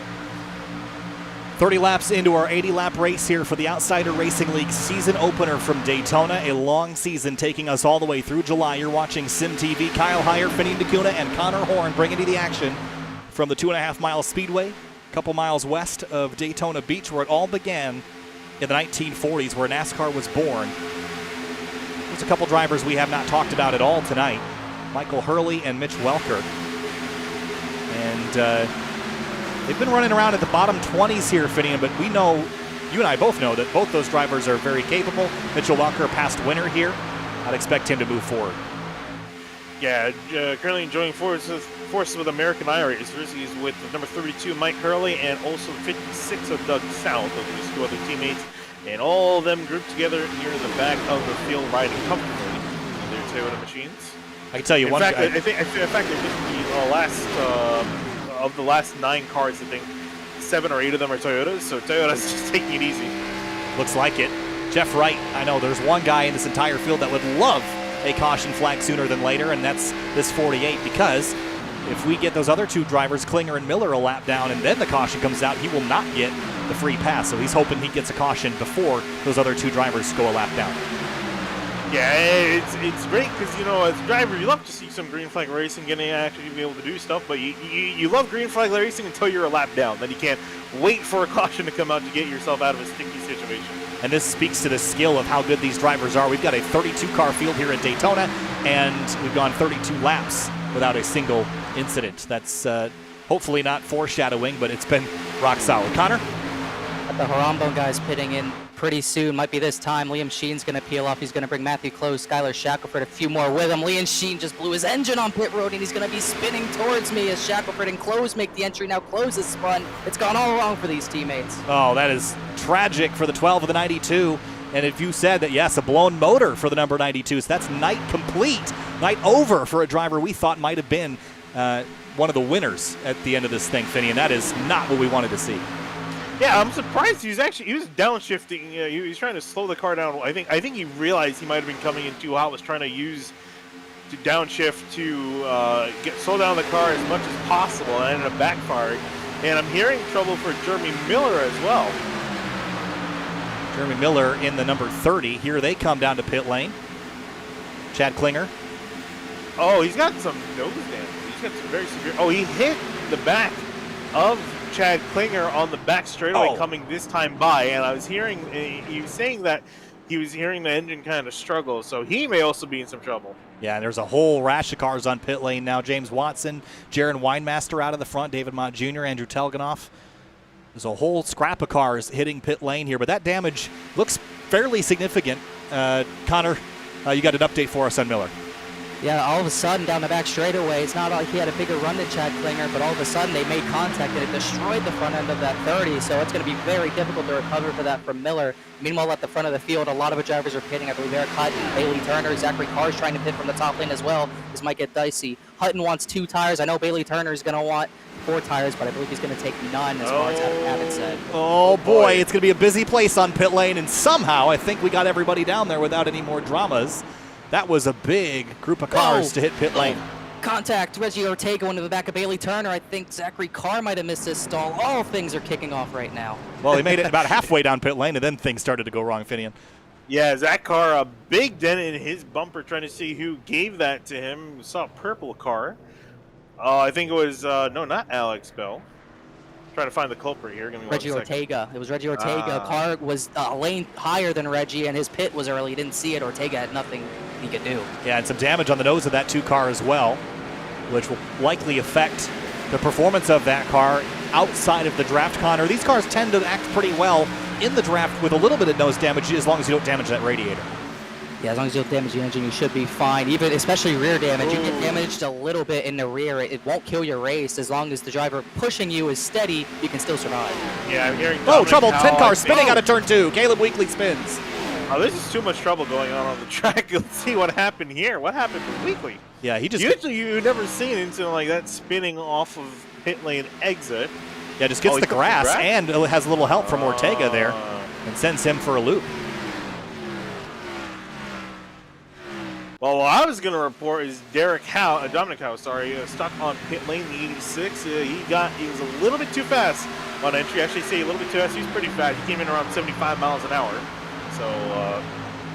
30 laps into our 80-lap race here for the Outsider Racing League season opener from Daytona. A long season taking us all the way through July. You're watching Sim TV. Kyle Heyer, Finian DeCuna, and Connor Horn bringing you the action from the 2.5-mile speedway, a couple miles west of Daytona Beach, where it all began in the 1940s, where NASCAR was born. There's a couple drivers we have not talked about at all tonight. Michael Hurley and Mitch Welker. And they've been running around at the bottom 20s here, Finian, but we know, you and I both know, that both those drivers are very capable. Mitchell Welker, past winner here. I'd expect him to move forward. Yeah, currently enjoying forces with American iRacers. He's with number 32, Mike Hurley, and also 56 of Doug South. Those are his 2 other teammates. And all of them grouped together near the back of the field, riding comfortably in their Toyota machines. I can tell you in one fact, guy. I think they're just of the last 9 cars, I think 7 or 8 of them are Toyotas, so Toyota's just taking it easy. Looks like it. Jeff Wright, I know there's one guy in this entire field that would love a caution flag sooner than later, and that's this 48, because if we get those other 2 drivers, Klinger and Miller, a lap down, and then the caution comes out, he will not get the free pass. So he's hoping he gets a caution before those other 2 drivers go a lap down. Yeah, it's great because, as a driver, you love to see some green flag racing, getting actually be able to do stuff, but you love green flag racing until you're a lap down. Then you can't wait for a caution to come out to get yourself out of a sticky situation. And this speaks to the skill of how good these drivers are. We've got a 32-car field here at Daytona, and we've gone 32 laps without a single incident. That's hopefully not foreshadowing, but it's been rock solid. Connor? The Harambo guys pitting in pretty soon. Might be this time. Liam Sheen's going to peel off. He's going to bring Matthew Close, Skylar Shackelford, a few more with him. Liam Sheen just blew his engine on pit road, and he's going to be spinning towards me as Shackelford and Close make the entry. Now Close is spun. It's gone all wrong for these teammates. Oh, that is tragic for the 12 of the 92. And if you said that, yes, a blown motor for the number 92, so that's night complete, night over for a driver we thought might have been one of the winners at the end of this thing, Finney, and that is not what we wanted to see. Yeah, I'm surprised he was downshifting. He was trying to slow the car down. I think he realized he might have been coming in too hot. Was trying to use to downshift to slow down the car as much as possible, and ended up backfiring. And I'm hearing trouble for Jeremy Miller as well. Jeremy Miller in the number 30. Here they come down to pit lane. Chad Klinger. Oh, he's got some nose damage. He's got some very severe. Oh, he hit the back of Chad Klinger on the back straightaway coming this time by. And I was hearing, he was saying that he was hearing the engine kind of struggle. So he may also be in some trouble. Yeah, and there's a whole rash of cars on pit lane now. James Watson, Jaron Weinmaster out of the front, David Mott Jr., Andrew Telganoff. There's a whole scrap of cars hitting pit lane here, but that damage looks fairly significant. Connor, you got an update for us on Miller. Yeah, all of a sudden down the back straightaway, it's not like he had a bigger run than Chad Klinger, but all of a sudden they made contact and it destroyed the front end of that 30, so it's going to be very difficult to recover for that from Miller. Meanwhile, at the front of the field, a lot of the drivers are pitting. I believe Eric Hutton, Bailey Turner, Zachary Carr's trying to pit from the top lane as well. This might get dicey. Hutton wants 2 tires. I know Bailey Turner is going to want 4 tires, but I believe he's going to take none as far as Adam said. Oh boy, it's going to be a busy place on pit lane, and somehow I think we got everybody down there without any more dramas. That was a big group of cars to hit pit lane. Contact. Reggie Ortega went to the back of Bailey Turner. I think Zachary Carr might have missed his stall. All things are kicking off right now. Well, he made it about halfway down pit lane, and then things started to go wrong, Finian. Yeah, Zach Carr, a big dent in his bumper, trying to see who gave that to him. We saw a purple car. I think it was, no, not Alex Bell. Trying to find the culprit here. Give me Reggie Ortega. It was Reggie Ortega. Carr was a lane higher than Reggie, and his pit was early. He didn't see it. Ortega had nothing he could do. Yeah, and some damage on the nose of that 2 car as well, which will likely affect the performance of that car outside of the draft, Connor. These cars tend to act pretty well in the draft with a little bit of nose damage as long as you don't damage that radiator. Yeah, as long as you don't damage the engine, you should be fine. Even, especially rear damage. You get damaged a little bit in the rear, it won't kill your race. As long as the driver pushing you is steady, you can still survive. Yeah, I'm hearing trouble. 10 cars spinning out of turn 2. Caleb Weekly spins. Oh, this is too much trouble going on the track. Let's see what happened here. What happened with Weekly? Yeah, he just... Usually you never see an incident like that spinning off of pit lane exit. Yeah, just gets the grass and has a little help from Ortega there and sends him for a loop. Well, what I was going to report is Dominic Howe, stuck on pit lane, the 86. He was a little bit too fast on entry. Actually, say a little bit too fast. He was pretty fast. He came in around 75 miles an hour. So,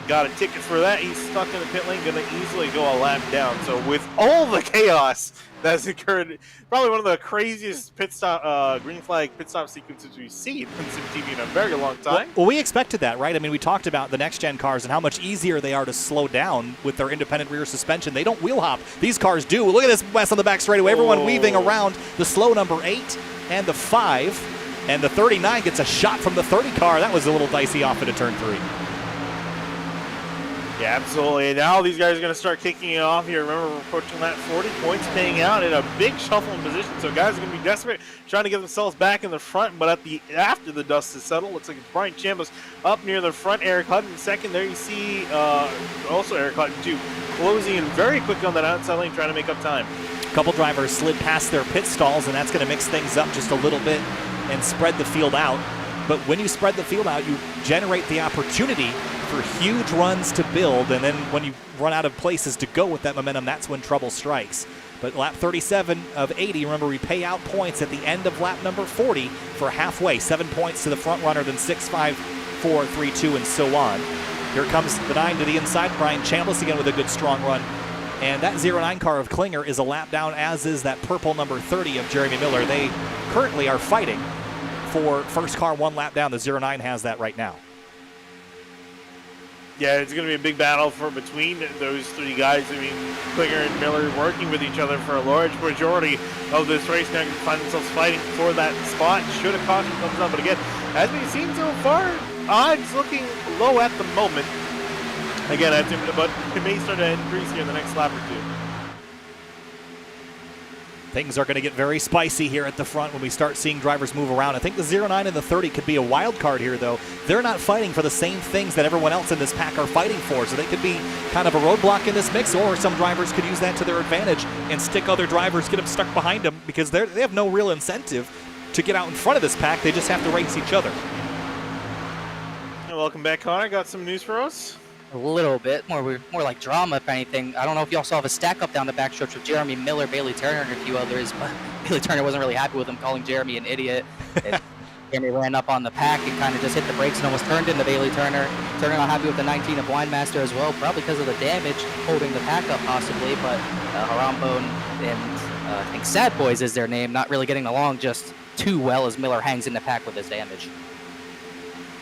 got a ticket for that. He's stuck in the pit lane, going to easily go a lap down. So, with all the chaos that's occurred, probably one of the craziest green flag pit stop sequences we've seen on SimTV in a very long time. Well, we expected that, right? I mean, we talked about the next-gen cars and how much easier they are to slow down with their independent rear suspension. They don't wheel hop. These cars do. Look at this mess on the back straightaway. Everyone weaving around the slow number 8 and the 5. And the 39 gets a shot from the 30 car. That was a little dicey off into turn 3. Yeah, absolutely. Now these guys are going to start kicking it off here. Remember, we're approaching that 40 points paying out in a big shuffling position. So guys are going to be desperate, trying to get themselves back in the front. But after the dust is settled, looks like it's Brian Chambliss up near the front. Eric Hutton second. There you see also Eric Hutton too, closing in very quickly on that outside lane, trying to make up time. A couple drivers slid past their pit stalls, and that's going to mix things up just a little bit and spread the field out. But when you spread the field out, you generate the opportunity for huge runs to build, and then when you run out of places to go with that momentum, that's when trouble strikes. But lap 37 of 80, remember, we pay out points at the end of lap number 40 for halfway. 7 points to the front runner, then 6, 5, 4, 3, 2, and so on. Here comes the 9 to the inside. Brian Chambliss again with a good strong run. And that 09 car of Klinger is a lap down, as is that purple number 30 of Jeremy Miller. They currently are fighting for first car 1 lap down. The 09 has that right now. Yeah, it's going to be a big battle between those 3 guys. I mean, Klinger and Miller working with each other for a large majority of this race. Now can find themselves fighting for that spot should a caution comes up. But again, as we've seen so far, odds looking low at the moment. Again, but it may start to increase here in the next lap or 2. Things are going to get very spicy here at the front when we start seeing drivers move around. I think the 09 and the 30 could be a wild card here, though. They're not fighting for the same things that everyone else in this pack are fighting for, so they could be kind of a roadblock in this mix, or some drivers could use that to their advantage and stick other drivers, get them stuck behind them, because they have no real incentive to get out in front of this pack. They just have to race each other. Welcome back, Connor. Got some news for us? A little bit more like drama, if anything. I don't know if y'all saw the stack up down the backstretch with Jeremy Miller, Bailey Turner, and a few others, but Bailey Turner wasn't really happy with him, calling Jeremy an idiot. Jeremy ran up on the pack and kind of just hit the brakes and almost turned into Bailey Turner. Turner not happy with the 19 of Winemaster as well, probably because of the damage holding the pack up possibly, but Harambo and I think Sad Boys is their name, not really getting along just too well as Miller hangs in the pack with his damage.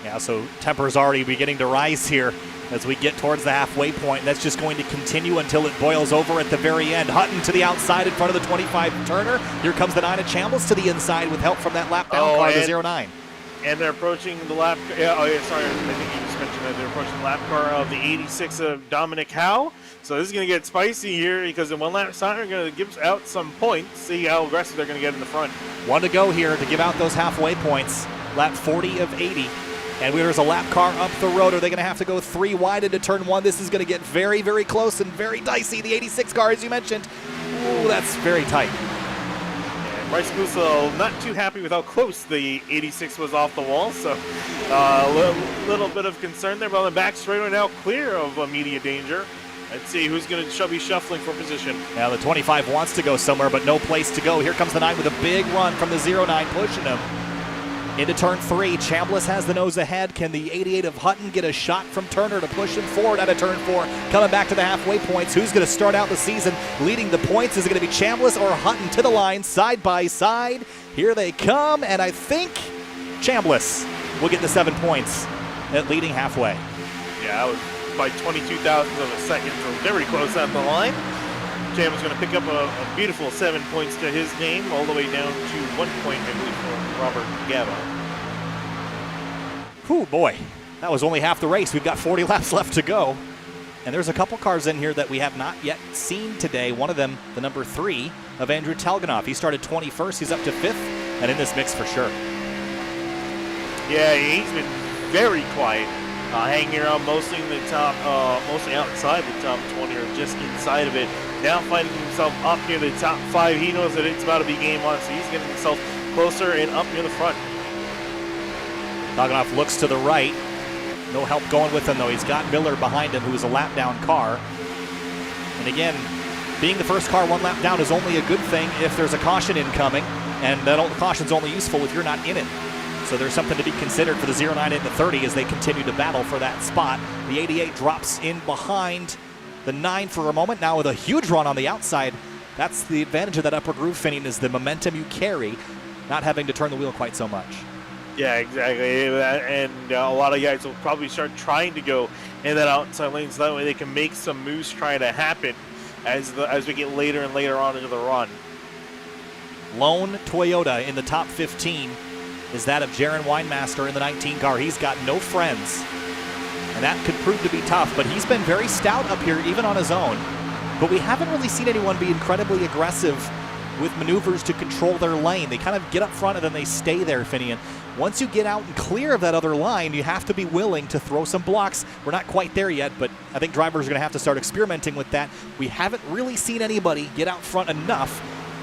Yeah, so tempers already beginning to rise here as we get towards the halfway point. That's just going to continue until it boils over at the very end. Hutton to the outside in front of the 25 Turner. Here comes the 9 of Chambliss to the inside with help from that lap down car, the 09. And they're approaching the lap. Sorry, I think you just mentioned that they're approaching the lap car of the 86 of Dominic Howe. So this is going to get spicy here because in one lap time they're going to give out some points. See how aggressive they're going to get in the front. 1 to go here to give out those halfway points. Lap 40 of 80. And there's a lap car up the road. Are they going to have to go 3 wide into turn 1? This is going to get very, very close and very dicey. The 86 car, as you mentioned. Ooh, that's very tight. And Bryce Guso not too happy with how close the 86 was off the wall. So a little bit of concern there. But on the back straightaway now clear of immediate danger. Let's see who's going to be shuffling for position. Yeah, the 25 wants to go somewhere, but no place to go. Here comes the 9 with a big run from the 09, pushing him. Into turn 3, Chambliss has the nose ahead. Can the 88 of Hutton get a shot from Turner to push him forward out of turn 4? Coming back to the halfway points. Who's going to start out the season leading the points? Is it going to be Chambliss or Hutton to the line, side by side? Here they come, and I think Chambliss will get the 7 points at leading halfway. Yeah, that was by 22 thousandths of a second, so very close at the line. Chambliss going to pick up a beautiful 7 points to his name, all the way down to 1 point, I believe, for Robert Gava. Whew, boy, that was only half the race. We've got 40 laps left to go. And there's a couple cars in here that we have not yet seen today. One of them, the number 3 of Andrew Telganoff. He started 21st. He's up to 5th and in this mix for sure. Yeah, he's been very quiet. Hanging around mostly in the top, mostly outside the top 20 or just inside of it. Now finding himself up near the top 5. He knows that it's about to be game on, so he's getting himself closer and up near the front. Telganoff looks to the right. No help going with him, though. He's got Miller behind him, who is a lap down car. And again, being the first car 1 lap down is only a good thing if there's a caution incoming, and that caution's only useful if you're not in it. So there's something to be considered for the 09 into 30 as they continue to battle for that spot. The 88 drops in behind the 9 for a moment. Now with a huge run on the outside. That's the advantage of that upper groove finning, is the momentum you carry, not having to turn the wheel quite so much. Yeah, exactly. And a lot of guys will probably start trying to go in that outside lane so that way they can make some moves trying to happen as we get later and later on into the run. Lone Toyota in the top 15 is that of Jaron Winemaster in the 19 car. He's got no friends, and that could prove to be tough, but he's been very stout up here, even on his own. But we haven't really seen anyone be incredibly aggressive with maneuvers to control their lane. They kind of get up front and then they stay there, Finian. Once you get out and clear of that other line, you have to be willing to throw some blocks. We're not quite there yet, but I think drivers are going to have to start experimenting with that. We haven't really seen anybody get out front enough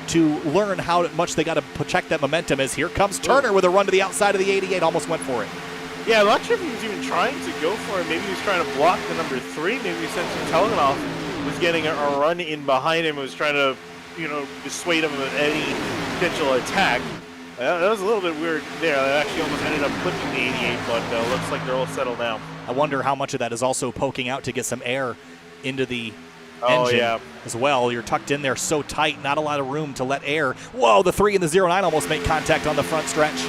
to learn how much they got to check that momentum. As here comes Turner with a run to the outside of the 88, almost went for it. Yeah, I'm not sure if he was even trying to go for it. Maybe he was trying to block the number 3. Maybe since Telganoff was getting a run in behind him, was trying to, dissuade him of any potential attack. That was a little bit weird there. That actually almost ended up clipping the 88, but looks like they're all settled now. I wonder how much of that is also poking out to get some air into the engine as well. You're tucked in there so tight, not a lot of room to let air. Whoa, the 3 and the 09 almost make contact on the front stretch.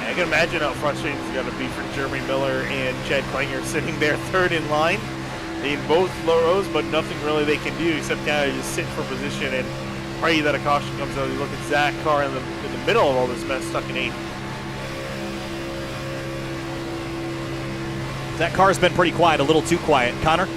I can imagine how frustrating it's going to be for Jeremy Miller and Chad Klinger sitting there third in line. They in both low rows, but nothing really they can do except kind of just sit for position and pray that a caution comes out. You look at Zach Carr in the middle of all this mess, stuck in 8th. That car's been pretty quiet, a little too quiet. Connor?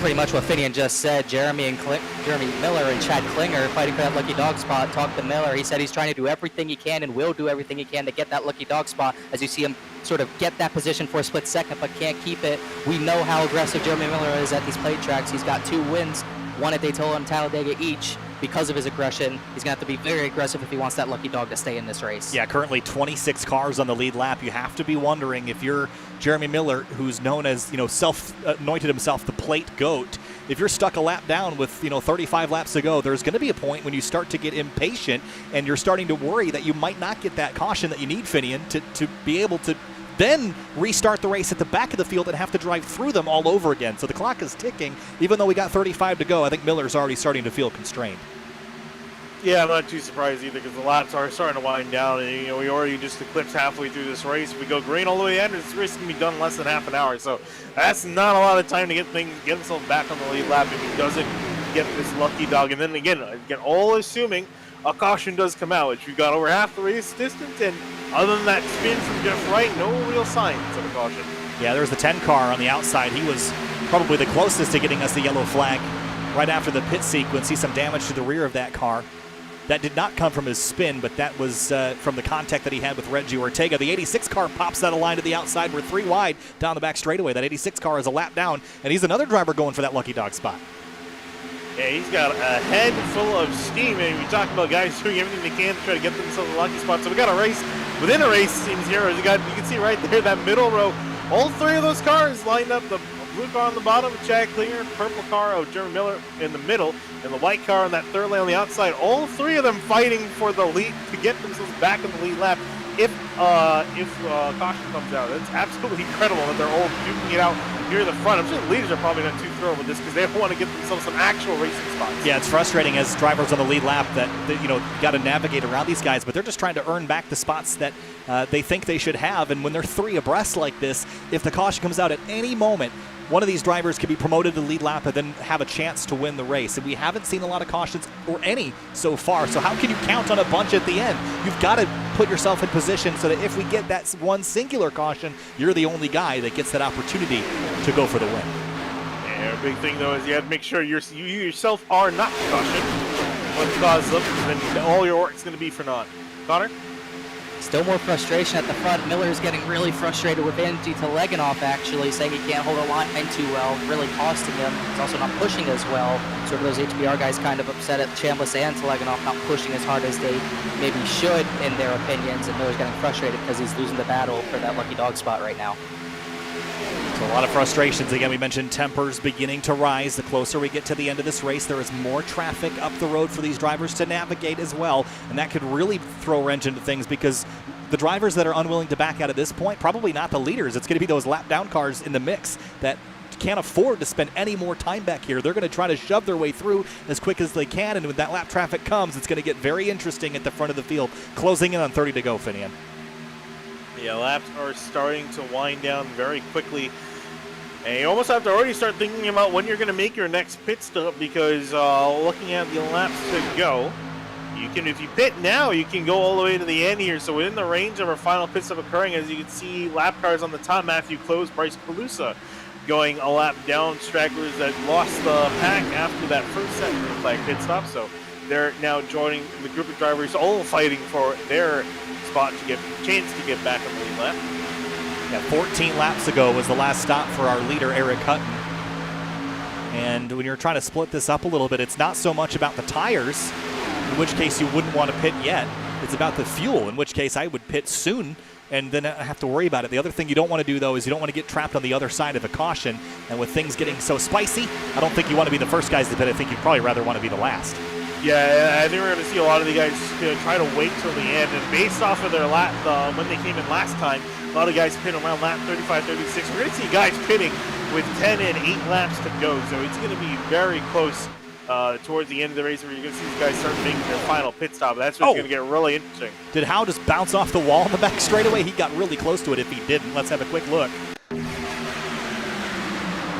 Pretty much what Finian just said. Jeremy Miller and Chad Klinger fighting for that lucky dog spot. Talked to Miller. He said he's trying to do everything he can and will do everything he can to get that lucky dog spot. As you see him sort of get that position for a split second, but can't keep it. We know how aggressive Jeremy Miller is at these plate tracks. He's got 2 wins, 1 at Daytona and Talladega each. because of his aggression, he's going to have to be very aggressive if he wants that lucky dog to stay in this race. Yeah, currently 26 cars on the lead lap. You have to be wondering if you're Jeremy Miller, who's known as, anointed himself the plate goat. If you're stuck a lap down with, 35 laps to go, there's going to be a point when you start to get impatient and you're starting to worry that you might not get that caution that you need, Finian, to be able to then restart the race at the back of the field and have to drive through them all over again. So the clock is ticking. Even though we got 35 to go, I think Miller's already starting to feel constrained. Yeah, I'm not too surprised either because the laps are starting to wind down, and we already just eclipsed halfway through this race. We go green all the way in, this race can be done in less than half an hour, so that's not a lot of time to get himself back on the lead lap if he doesn't get this lucky dog. And then again, all assuming a caution does come out, which we got over half the race distance, and other than that spin from Jeff Wright, no real signs of a caution. Yeah, there's the 10 car on the outside. He was probably the closest to getting us the yellow flag right after the pit sequence. See some damage to the rear of that car. That did not come from his spin, but that was from the contact that he had with Reggie Ortega. The 86 car pops out of line to the outside. We're 3 wide down the back straightaway. That 86 car is a lap down, and he's another driver going for that lucky dog spot. Yeah, he's got a head full of steam, and we talk about guys doing everything they can to try to get themselves a lucky spot. So we got a race within a race, seems here. You can see right there, that middle row, all 3 of those cars lined up. The blue car on the bottom, Chad Klinger, purple car of Jeremy Miller in the middle, and the white car on that third lane on the outside. All 3 of them fighting for the lead to get themselves back in the lead lap if caution comes out. It's absolutely incredible that they're all duking it out near the front. I'm sure the leaders are probably not too thrilled with this because they want to get themselves some actual racing spots. Yeah, it's frustrating as drivers on the lead lap that got to navigate around these guys, but they're just trying to earn back the spots that they think they should have. And when they're 3 abreast like this, if the caution comes out at any moment, one of these drivers could be promoted to lead lap and then have a chance to win the race. And we haven't seen a lot of cautions or any so far. So how can you count on a bunch at the end? You've got to put yourself in position so that if we get that one singular caution, you're the only guy that gets that opportunity to go for the win. Yeah, big thing though is you have to make sure you yourself are not cautioned when it causes up, and then all your work's going to be for naught. Connor? Still more frustration at the front. Miller's getting really frustrated with Andy Teleganov, actually, saying he can't hold a line too well, really costing him. He's also not pushing as well. Sort of those HBR guys kind of upset at Chambliss and Teleganov not pushing as hard as they maybe should in their opinions, and Miller's getting frustrated because he's losing the battle for that lucky dog spot right now. So a lot of frustrations. Again, we mentioned tempers beginning to rise. The closer we get to the end of this race, there is more traffic up the road for these drivers to navigate as well. And that could really throw a wrench into things because the drivers that are unwilling to back out at this point, probably not the leaders. It's going to be those lap down cars in the mix that can't afford to spend any more time back here. They're going to try to shove their way through as quick as they can. And when that lap traffic comes, it's going to get very interesting at the front of the field. Closing in on 30 to go, Finian. Yeah, laps are starting to wind down very quickly. And you almost have to already start thinking about when you're going to make your next pit stop because looking at the laps to go, if you pit now, you can go all the way to the end here. So within the range of our final pit stop occurring, as you can see, lap cars on the top, Matthew Close, Bryce Palusa going a lap down, stragglers that lost the pack after that first set flag pit stop. So they're now joining the group of drivers, all fighting for their spot to get a chance to get back on the lead lap. Yeah, 14 laps ago was the last stop for our leader, Eric Hutton. And when you're trying to split this up a little bit, it's not so much about the tires, in which case you wouldn't want to pit yet. It's about the fuel, in which case I would pit soon and then I have to worry about it. The other thing you don't want to do, though, is you don't want to get trapped on the other side of a caution. And with things getting so spicy, I don't think you want to be the first guys to pit. I think you'd probably rather want to be the last. Yeah, I think we're going to see a lot of the guys try to wait till the end. And based off of their lap, when they came in last time, a lot of guys pit around lap 35, 36. We're going to see guys pitting with 10 and 8 laps to go. So it's going to be very close towards the end of the race where you're going to see these guys start making their final pit stop. That's what's going to get really interesting. Did Howe just bounce off the wall in the back straightaway? He got really close to it if he didn't. Let's have a quick look.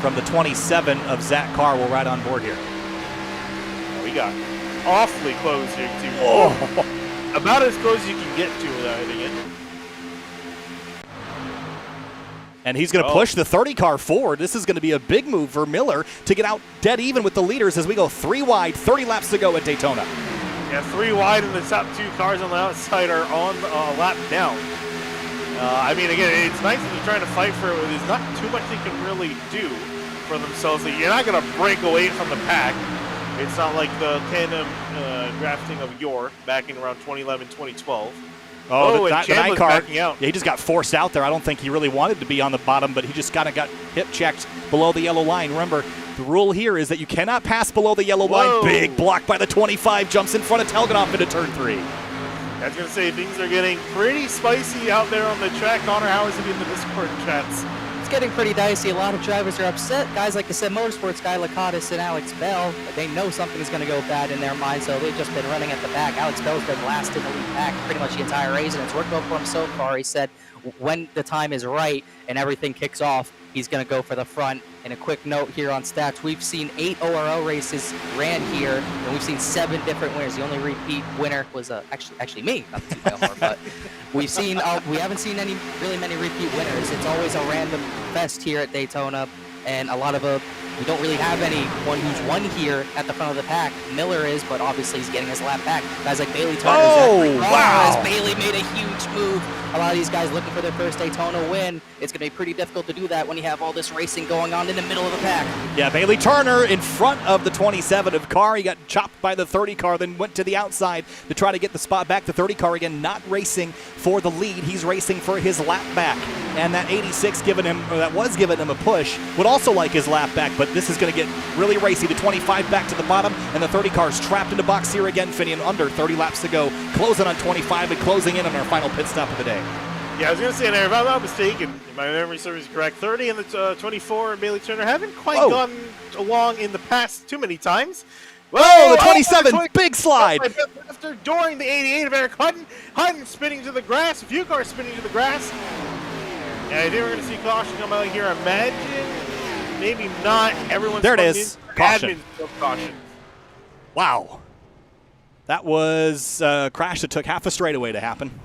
From the 27 of Zach Carr, we'll ride on board here. We got awfully close here, too. Oh. About as close as you can get to without hitting it. And he's going to push the 30 car forward. This is going to be a big move for Miller to get out dead even with the leaders as we go 3 wide, 30 laps to go at Daytona. Yeah, 3 wide, and the top 2 cars on the outside are on lap down. I mean, again, it's nice that they're trying to fight for it. There's not too much they can really do for themselves. You're not going to break away from the pack. It's not like the tandem drafting of yore back in around 2011, 2012. Oh, and the night Chandler's car, backing out. yeah, he just got forced out there. I don't think he really wanted to be on the bottom, but he just kind of got hip checked below the yellow line. Remember, the rule here is that you cannot pass below the yellow line. Big block by the 25, jumps in front of Telganoff into turn 3. I was going to say, things are getting pretty spicy out there on the track. Connor, how is it in the Discord chats? It's getting pretty dicey. A lot of drivers are upset. Guys like the Sim Motorsports guy, Lakatis and Alex Bell, they know something's going to go bad in their mind, so they've just been running at the back. Alex Bell's been last in the lead pack pretty much the entire race, and it's worked well for him so far. He said when the time is right and everything kicks off, he's going to go for the front. And a quick note here on stats, we've seen 8 ORL races ran here, and we've seen 7 different winners. The only repeat winner was actually me, not the T-Bell, but we haven't seen really many repeat winners. It's always a random fest here at Daytona, and a lot of we don't really have anyone who's won here at the front of the pack. Miller is, but obviously he's getting his lap back. Guys like Bailey Turner. Oh, wow. Bailey made a huge move. A lot of these guys looking for their first Daytona win. It's going to be pretty difficult to do that when you have all this racing going on in the middle of the pack. Yeah, Bailey Turner in front of the 27 of car. He got chopped by the 30 car, then went to the outside to try to get the spot back. The 30 car, again, not racing for the lead. He's racing for his lap back. And that 86 that was giving him a push, would also like his lap back, but this is going to get really racy. The 25 back to the bottom, and the 30 car's trapped in the box here again, Finian, under 30 laps to go. Closing on 25 and closing in on our final pit stop of the day. Yeah, I was going to say, and if I'm not mistaken, if my memory serves correct, 30 and the 24 and Bailey Turner haven't quite gone along in the past too many times. Whoa, the 27, big slide. After during the 88 of Eric Hutton, Hutton spinning to the grass, a few cars spinning to the grass. And I think we're going to see caution come out here. Imagine, maybe not. Everyone's there it is. Caution. Caution. Wow. That was a crash that took half a straightaway to happen.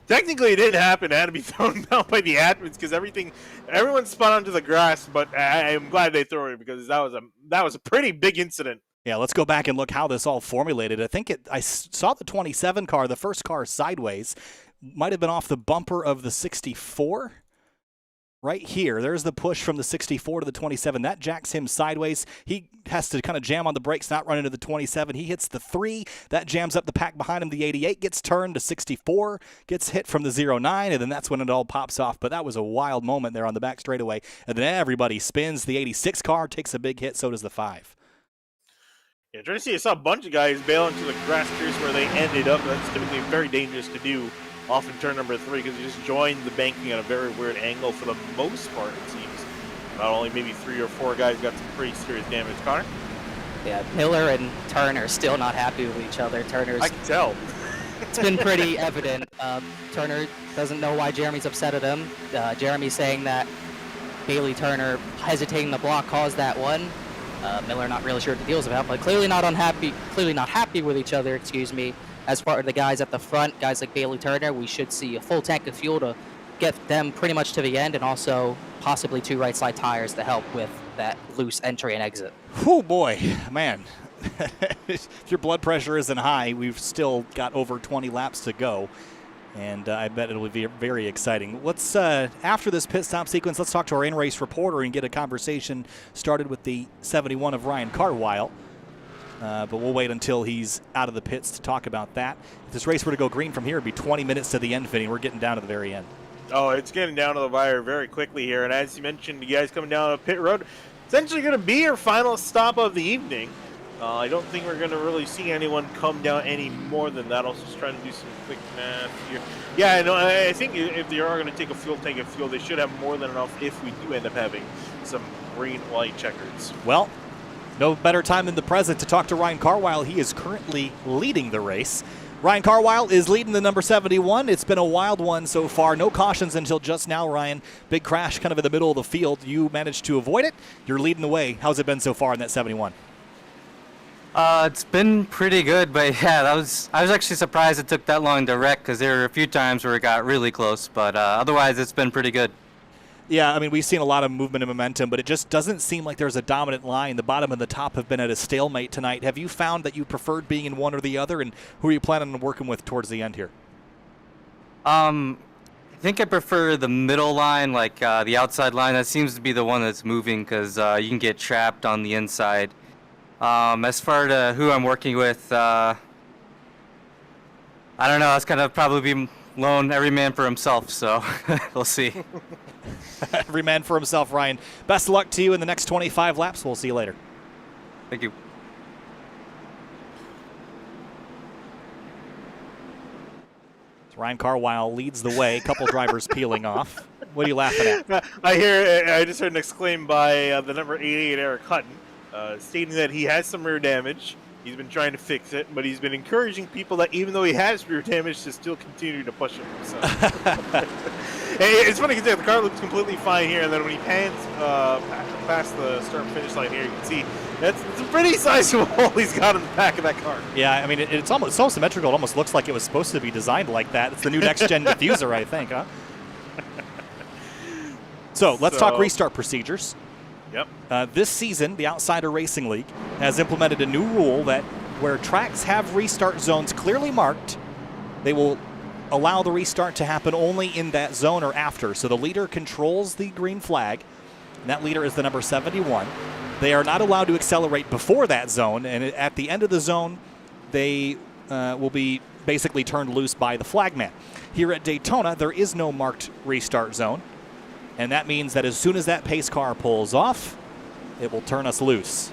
Technically, it didn't happen. It had to be thrown down by the admins because everyone spun onto the grass. But I'm glad they threw it because that was a pretty big incident. Yeah, let's go back and look how this all formulated. I saw the 27 car, the first car sideways, might have been off the bumper of the 64. Right here, there's the push from the 64 to the 27. That jacks him sideways. He has to kind of jam on the brakes, not run into the 27. He hits the 3. That jams up the pack behind him. The 88 gets turned to 64, gets hit from the 09, and then that's when it all pops off. But that was a wild moment there on the back straightaway. And then everybody spins. The 86 car takes a big hit, so does the 5. Yeah, trying to see, I saw a bunch of guys bail into the grass, curious where they ended up. That's typically very dangerous to do. Off in turn number 3 because you just joined the banking at a very weird angle for the most part, it seems. Not only maybe 3 or 4 guys got some pretty serious damage. Connor? Yeah, Miller and Turner are still not happy with each other. I can tell. It's been pretty evident. Turner doesn't know why Jeremy's upset at him. Jeremy's saying that Bailey Turner hesitating the block caused that one. Miller not really sure what the deal's about, but clearly not happy with each other, excuse me. As far as the guys at the front, guys like Bailey Turner, we should see a full tank of fuel to get them pretty much to the end, and also possibly 2 right side tires to help with that loose entry and exit. Oh boy, man. If your blood pressure isn't high, we've still got over 20 laps to go, and I bet it'll be very exciting. Let's after this pit stop sequence, let's talk to our in-race reporter and get a conversation started with the 71 of Ryan Carwile. But we'll wait until he's out of the pits to talk about that. If this race were to go green from here, it'd be 20 minutes to the end, Vinny. We're getting down to the very end. Oh, it's getting down to the wire very quickly here. And as you mentioned, you guys coming down the pit road, essentially going to be your final stop of the evening. I don't think we're going to really see anyone come down any more than that. Also just trying to do some quick math here. Yeah, no, I think if they are going to take a fuel tank of fuel, they should have more than enough if we do end up having some green-white checkers. Well, no better time than the present to talk to Ryan Carwile. He is currently leading the race. Ryan Carwile is leading the number 71. It's been a wild one so far. No cautions until just now, Ryan. Big crash kind of in the middle of the field. You managed to avoid it. You're leading the way. How's it been so far in that 71? It's been pretty good, but yeah, I was actually surprised it took that long to wreck because there were a few times where it got really close, but otherwise it's been pretty good. Yeah, I mean, we've seen a lot of movement and momentum, but it just doesn't seem like there's a dominant line. The bottom and the top have been at a stalemate tonight. Have you found that you preferred being in one or the other, and who are you planning on working with towards the end here? I think I prefer the middle line, like the outside line. That seems to be the one that's moving because you can get trapped on the inside. As far to who I'm working with, I don't know. It's gonna probably be lone, every man for himself. So we'll see. Every man for himself, Ryan. Best of luck to you in the next 25 laps. We'll see you later. Thank you. Ryan Carwile leads the way. A couple drivers peeling off. What are you laughing at? I just heard an exclaim by the number 88, Eric Hutton, stating that he has some rear damage. He's been trying to fix it, but he's been encouraging people that even though he has rear damage, to still continue to push him. So. It's funny because the car looks completely fine here, and then when he pans past the start and finish line here, you can see it's a pretty sizable hole he's got in the back of that car. Yeah, I mean, it's almost so symmetrical. It almost looks like it was supposed to be designed like that. It's the new next-gen diffuser, I think, huh? So let's talk restart procedures. Yep. This season, the Outsider Racing League has implemented a new rule that where tracks have restart zones clearly marked, they will allow the restart to happen only in that zone or after. So the leader controls the green flag, and that leader is the number 71. They are not allowed to accelerate before that zone, and at the end of the zone, they will be basically turned loose by the flagman. Here at Daytona, there is no marked restart zone, and that means that as soon as that pace car pulls off, it will turn us loose.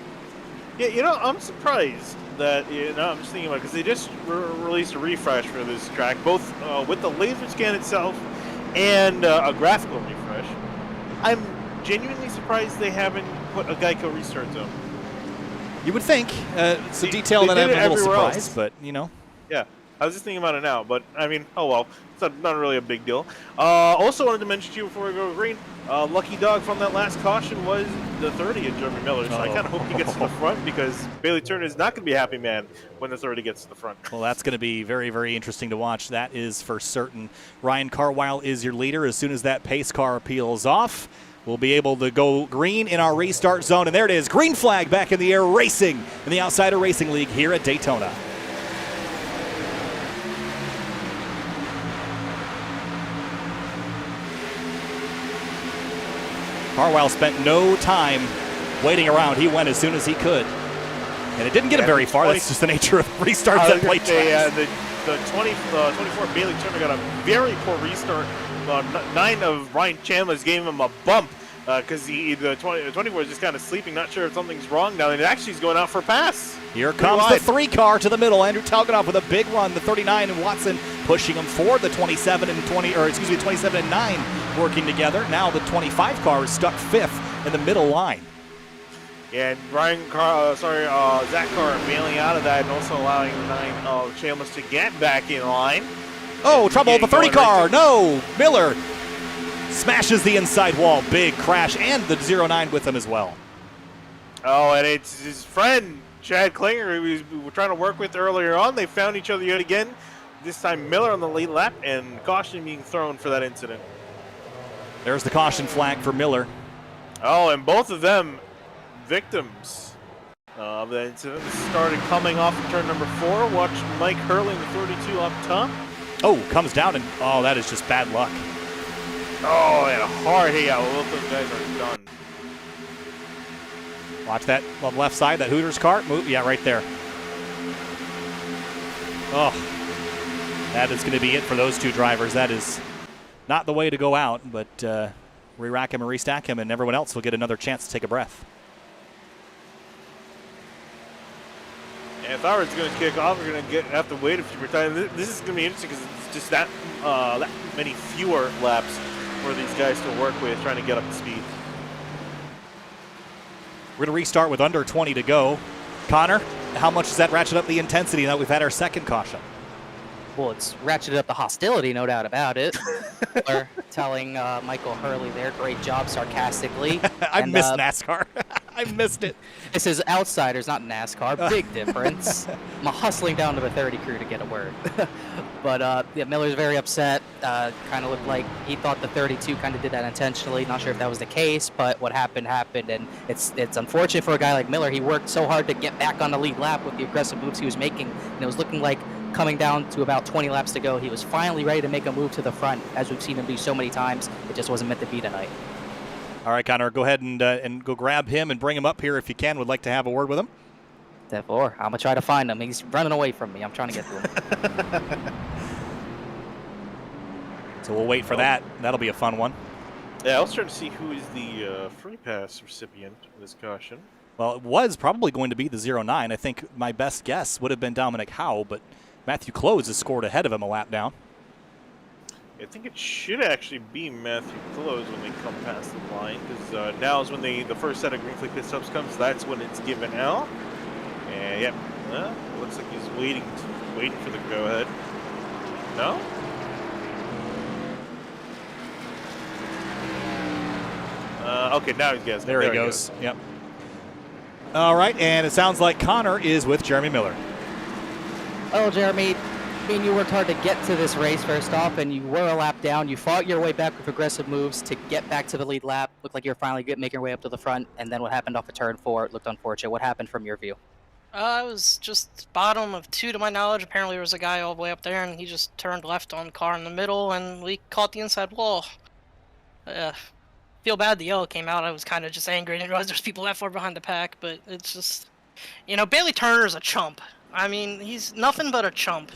Yeah, I'm surprised that, I'm just thinking about it, because they just released a refresh for this track, both with the laser scan itself and a graphical refresh. I'm genuinely surprised they haven't put a Geico restart zone. You would think. It's a detail that I'm a little surprised, but, Yeah, I was just thinking about it now, but, I mean, oh well. It's not really a big deal. Also wanted to mention to you before we go green, lucky dog from that last caution was the 30 of Jeremy Miller, so I kind of hope he gets to the front, because Bailey Turner is not going to be a happy man when the 30 gets to the front. Well, that's going to be very, very interesting to watch. That is for certain. Ryan Carwile is your leader. As soon as that pace car peels off, we'll be able to go green in our restart zone, and there it is. Green flag back in the air, racing in the Outsider Racing League here at Daytona. Carwile spent no time waiting around. He went as soon as he could. And it didn't get him very far. That's just the nature of restarts at play tracks. The 24 Bailey Turner got a very poor restart. 9 of Ryan Chandler's gave him a bump because the 24 is just kind of sleeping, not sure if something's wrong now. And it actually is going out for a pass. Here comes the 3 car to the middle. Andrew Talganoff with a big run. The 39 and Watson pushing him forward. The 27 and 27 and 9 working together. Now the 25 car is stuck 5th in the middle line. And Zach Carr bailing out of that and also allowing the 9 of Chalmers to get back in line. Oh, trouble. The 30 car. No. Miller smashes the inside wall. Big crash. And the 09 with him as well. Oh, and it's his friend, Chad Klinger, who we were trying to work with earlier on. They found each other yet again. This time Miller on the lead lap and caution being thrown for that incident. There's the caution flag for Miller. Oh, and both of them victims of that incident. This started coming off in turn number 4. Watch Mike Hurling, the 32 up top. Oh, comes down and, that is just bad luck. Oh, and a hard hit. Yeah, both those guys are done. Watch that on the left side, that Hooters car. Move, yeah, right there. Oh, that is going to be it for those 2 drivers. That is not the way to go out, but re-rack him and restack him, and everyone else will get another chance to take a breath. And if Howard's going to kick off, we're going to have to wait a few more times. This is going to be interesting because it's just that many fewer laps for these guys to work with, trying to get up to speed. We're going to restart with under 20 to go. Connor, how much does that ratchet up the intensity now that we've had our second caution? Well, it's ratcheted up the hostility, no doubt about it. Or telling Michael Hurley there, great job, sarcastically. I missed NASCAR. I missed it. This is Outsiders, not NASCAR. Big difference. I'm hustling down to the 30 crew to get a word. But yeah, Miller's very upset. Kind of looked like he thought the 32 kind of did that intentionally. Not sure if that was the case, but what happened, and it's unfortunate for a guy like Miller. He worked so hard to get back on the lead lap with the aggressive moves he was making, and it was looking like coming down to about 20 laps to go, he was finally ready to make a move to the front, as we've seen him do so many times. It just wasn't meant to be tonight. All right, Connor, go ahead and go grab him and bring him up here if you can. Would like to have a word with him. Or I'm gonna try to find him. He's running away from me. I'm trying to get to him. So we'll wait for that. That'll be a fun one. Yeah, I was trying to see who is the free pass recipient of this caution. Well, it was probably going to be the 09. I think my best guess would have been Dominic Howe, but Matthew Close has scored ahead of him a lap down. I think it should actually be Matthew Close when they come past the line, because now is when the first set of green flag pit stops comes. That's when it's given out. And yep, looks like he's waiting for the go ahead. No. Okay, now he's guessing. There he goes. Yep. All right, and it sounds like Connor is with Jeremy Miller. Oh, Jeremy, I mean, you worked hard to get to this race first off, and you were a lap down. You fought your way back with aggressive moves to get back to the lead lap. Looked like you were finally making your way up to the front, and then what happened off of turn 4 looked unfortunate. What happened from your view? I was just bottom of 2 to my knowledge. Apparently there was a guy all the way up there, and he just turned left on the car in the middle, and we caught the inside wall. Feel bad the yellow came out. I was kind of just angry. I didn't realize there's people that far behind the pack, but it's just, Bailey Turner's a chump. I mean, he's nothing but a chump.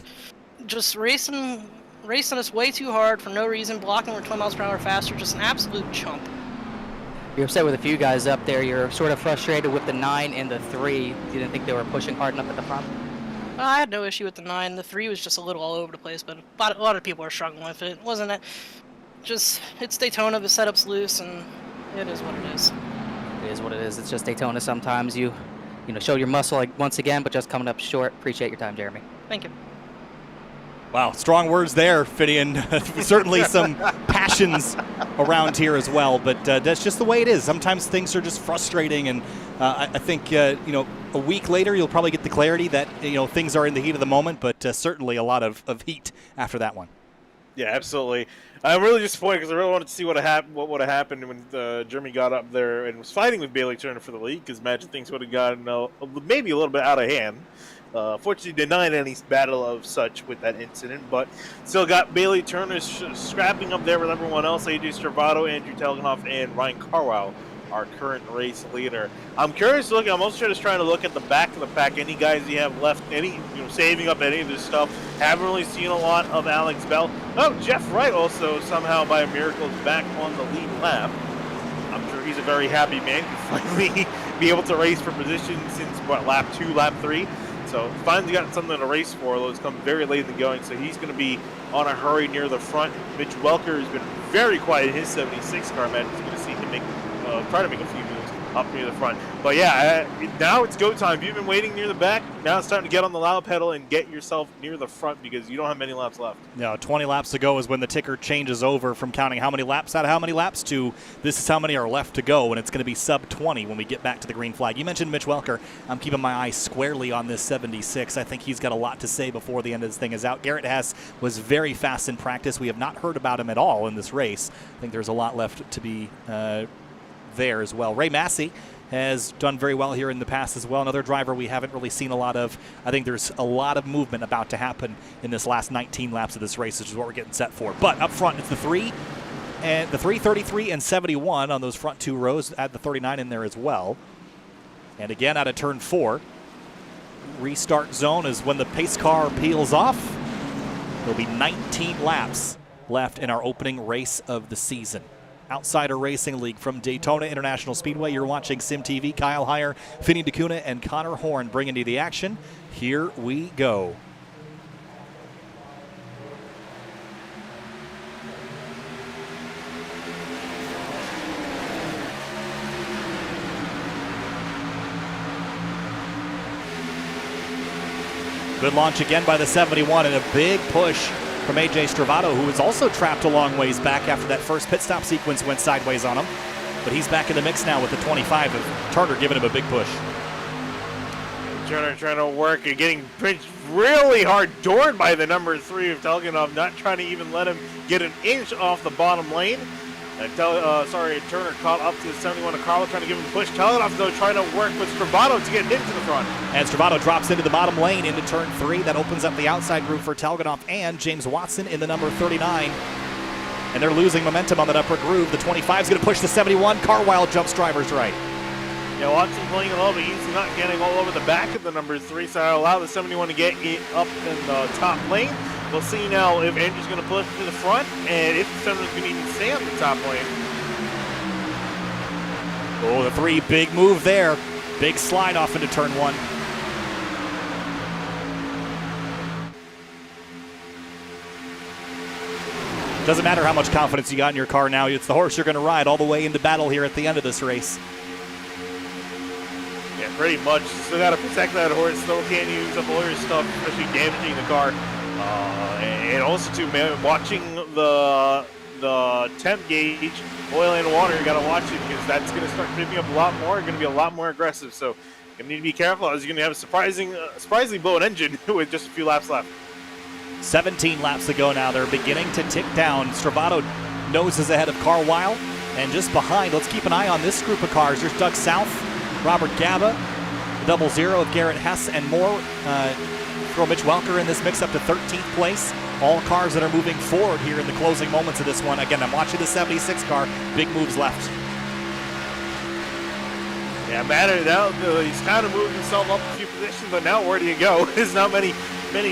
Just racing us way too hard for no reason, blocking we're 20 miles per hour faster, just an absolute chump. You're upset with a few guys up there. You're sort of frustrated with the 9 and the 3. You didn't think they were pushing hard enough at the front? I had no issue with the 9. The 3 was just a little all over the place, but a lot of people are struggling with it. Wasn't it? Just, it's Daytona, the setup's loose, and it is what it is. It is what it is. It's just Daytona. Sometimes you show your muscle once again, but just coming up short. Appreciate your time, Jeremy. Thank you. Wow, strong words there, Fidian. Certainly some passions around here as well, but that's just the way it is. Sometimes things are just frustrating, and I think, a week later you'll probably get the clarity that, things are in the heat of the moment, but certainly a lot of heat after that one. Yeah, absolutely. I'm really disappointed because I really wanted to see what would have happened when Jeremy got up there and was fighting with Bailey Turner for the lead, because imagine things would have gotten maybe a little bit out of hand. Fortunately, denied any battle of such with that incident, but still got Bailey Turner scrapping up there with everyone else. AJ Stravato, Andrew Telgenhoff, and Ryan Carwile, our current race leader. I'm curious to look. I'm also just trying to look at the back of the pack. Any guys you have left? Any saving up any of this stuff? Haven't really seen a lot of Alex Bell. Oh, Jeff Wright also somehow by a miracle is back on the lead lap. I'm sure he's a very happy man to finally be able to race for position since lap 2, lap 3. So finally got something to race for. Although it's come very late in the going, so he's going to be on a hurry near the front. Mitch Welker has been very quiet in his 76 car. Man, he's going to see him try to make a few moves up near the front. But yeah, now it's go time. If you've been waiting near the back, now it's time to get on the loud pedal and get yourself near the front, because you don't have many laps left. No, 20 laps to go is when the ticker changes over from counting how many laps out of how many laps to this is how many are left to go, and it's going to be sub 20 when we get back to the green flag. You mentioned Mitch Welker. I'm keeping my eye squarely on this 76. I think he's got a lot to say before the end of this thing is out. Garrett Hess was very fast in practice. We have not heard about him at all in this race. I think there's a lot left to be there as well. Ray Massey has done very well here in the past as well. Another driver we haven't really seen a lot of. I think there's a lot of movement about to happen in this last 19 laps of this race, which is what we're getting set for. But up front, it's the 3, 33, and 71 on those front 2 rows. Add the 39 in there as well. And again, out of turn 4, restart zone is when the pace car peels off. There'll be 19 laps left in our opening race of the season. Outsider Racing League from Daytona International Speedway. You're watching Sim TV. Kyle Heyer, Finney DeCuna, and Connor Horn bringing you the action. Here we go. Good launch again by the 71 and a big push from AJ Stravato, who was also trapped a long ways back after that first pit stop sequence went sideways on him. But he's back in the mix now with the 25 of Turner giving him a big push. Turner trying to work and getting pinched really hard, doored by the number 3 of Telgenhoff, not trying to even let him get an inch off the bottom lane. Turner caught up to the 71 of Carlo, trying to give him a push. Telgenhoff, though, trying to work with Stravato to get into the front. And Stravato drops into the bottom lane into turn 3. That opens up the outside groove for Telgenhoff and James Watson in the number 39. And they're losing momentum on that upper groove. The 25 is going to push the 71. Carwile jumps driver's right. Yeah, Watson playing a little bit easy, not getting all over the back of the number 3, so I allow the 71 to get it up in the top lane. We'll see now if Andrew's going to push to the front, and if the 71's going to even stay on the top lane. Oh, the 3, big move there. Big slide off into turn 1. Doesn't matter how much confidence you got in your car now. It's the horse you're going to ride all the way into battle here at the end of this race. Yeah, pretty much. Still got to protect that horse. Still can't use up all your stuff, especially damaging the car. And also, too, man, watching the temp gauge, oil and water, you got to watch it because that's going to start creeping up a lot more. Going to be a lot more aggressive. So you need to be careful as you're going to have a surprisingly blown engine with just a few laps left. 17 laps to go now. They're beginning to tick down. Stravato noses ahead of Carlisle, and just behind, let's keep an eye on this group of cars. There's Doug South, Robert Gaba, the 00 of Garrett Hess, and more. Throw Mitch Welker in this mix up to 13th place. All cars that are moving forward here in the closing moments of this one. Again, I'm watching the 76 car. Big moves left. Yeah, Matter now, he's kind of moved himself up a few positions, but now where do you go? There's not many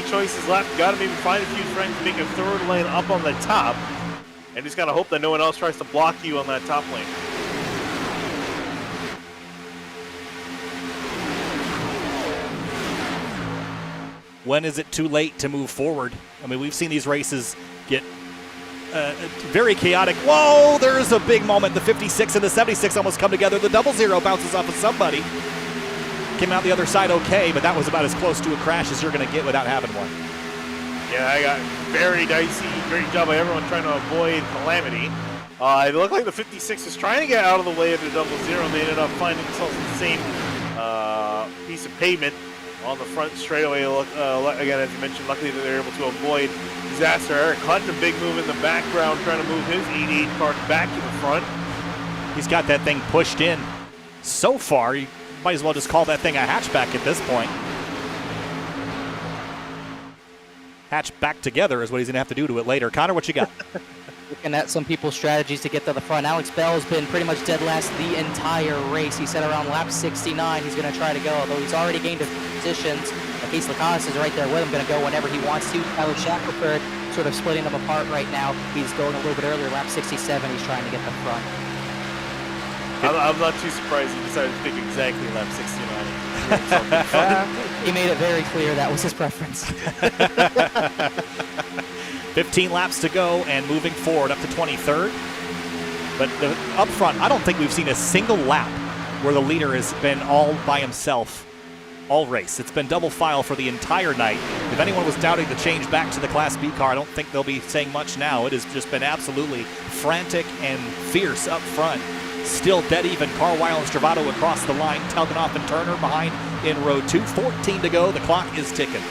choices left. Got to maybe find a few friends to make a third lane up on the top, and just got to hope that no one else tries to block you on that top lane. When is it too late to move forward? I mean, we've seen these races get very chaotic. Whoa, there's a big moment. The 56 and the 76 almost come together. The 00 bounces off of somebody. Came out the other side okay, but that was about as close to a crash as you're going to get without having one. Yeah, I got very dicey. Great job by everyone trying to avoid calamity. It looked like the 56 was trying to get out of the way of the 00, and they ended up finding themselves in the same piece of pavement on the front straightaway. Again, as you mentioned, luckily they were able to avoid disaster. Eric Hunt, a big move in the background, trying to move his 88 car back to the front. He's got that thing pushed in so far. You might as well just call that thing a hatchback at this point. Hatch back together is what he's going to have to do to it later. Connor, what you got? Looking at some people's strategies to get to the front. Alex Bell has been pretty much dead last the entire race. He said around lap 69 he's going to try to go, although he's already gained his positions. Case Lacoste is right there with him, going to go whenever he wants to. Tyler Shackelford sort of splitting them apart right now. He's going a little bit earlier, lap 67. He's trying to get the front. I'm not too surprised he decided to pick exactly lap 69. He made it very clear that was his preference. 15 laps to go and moving forward up to 23rd. But up front, I don't think we've seen a single lap where the leader has been all by himself all race. It's been double file for the entire night. If anyone was doubting the change back to the Class B car, I don't think they'll be saying much now. It has just been absolutely frantic and fierce up front. Still dead even. Carlisle and Stravato across the line. Telganoff and Turner behind in row 2. 14 to go. The clock is ticking.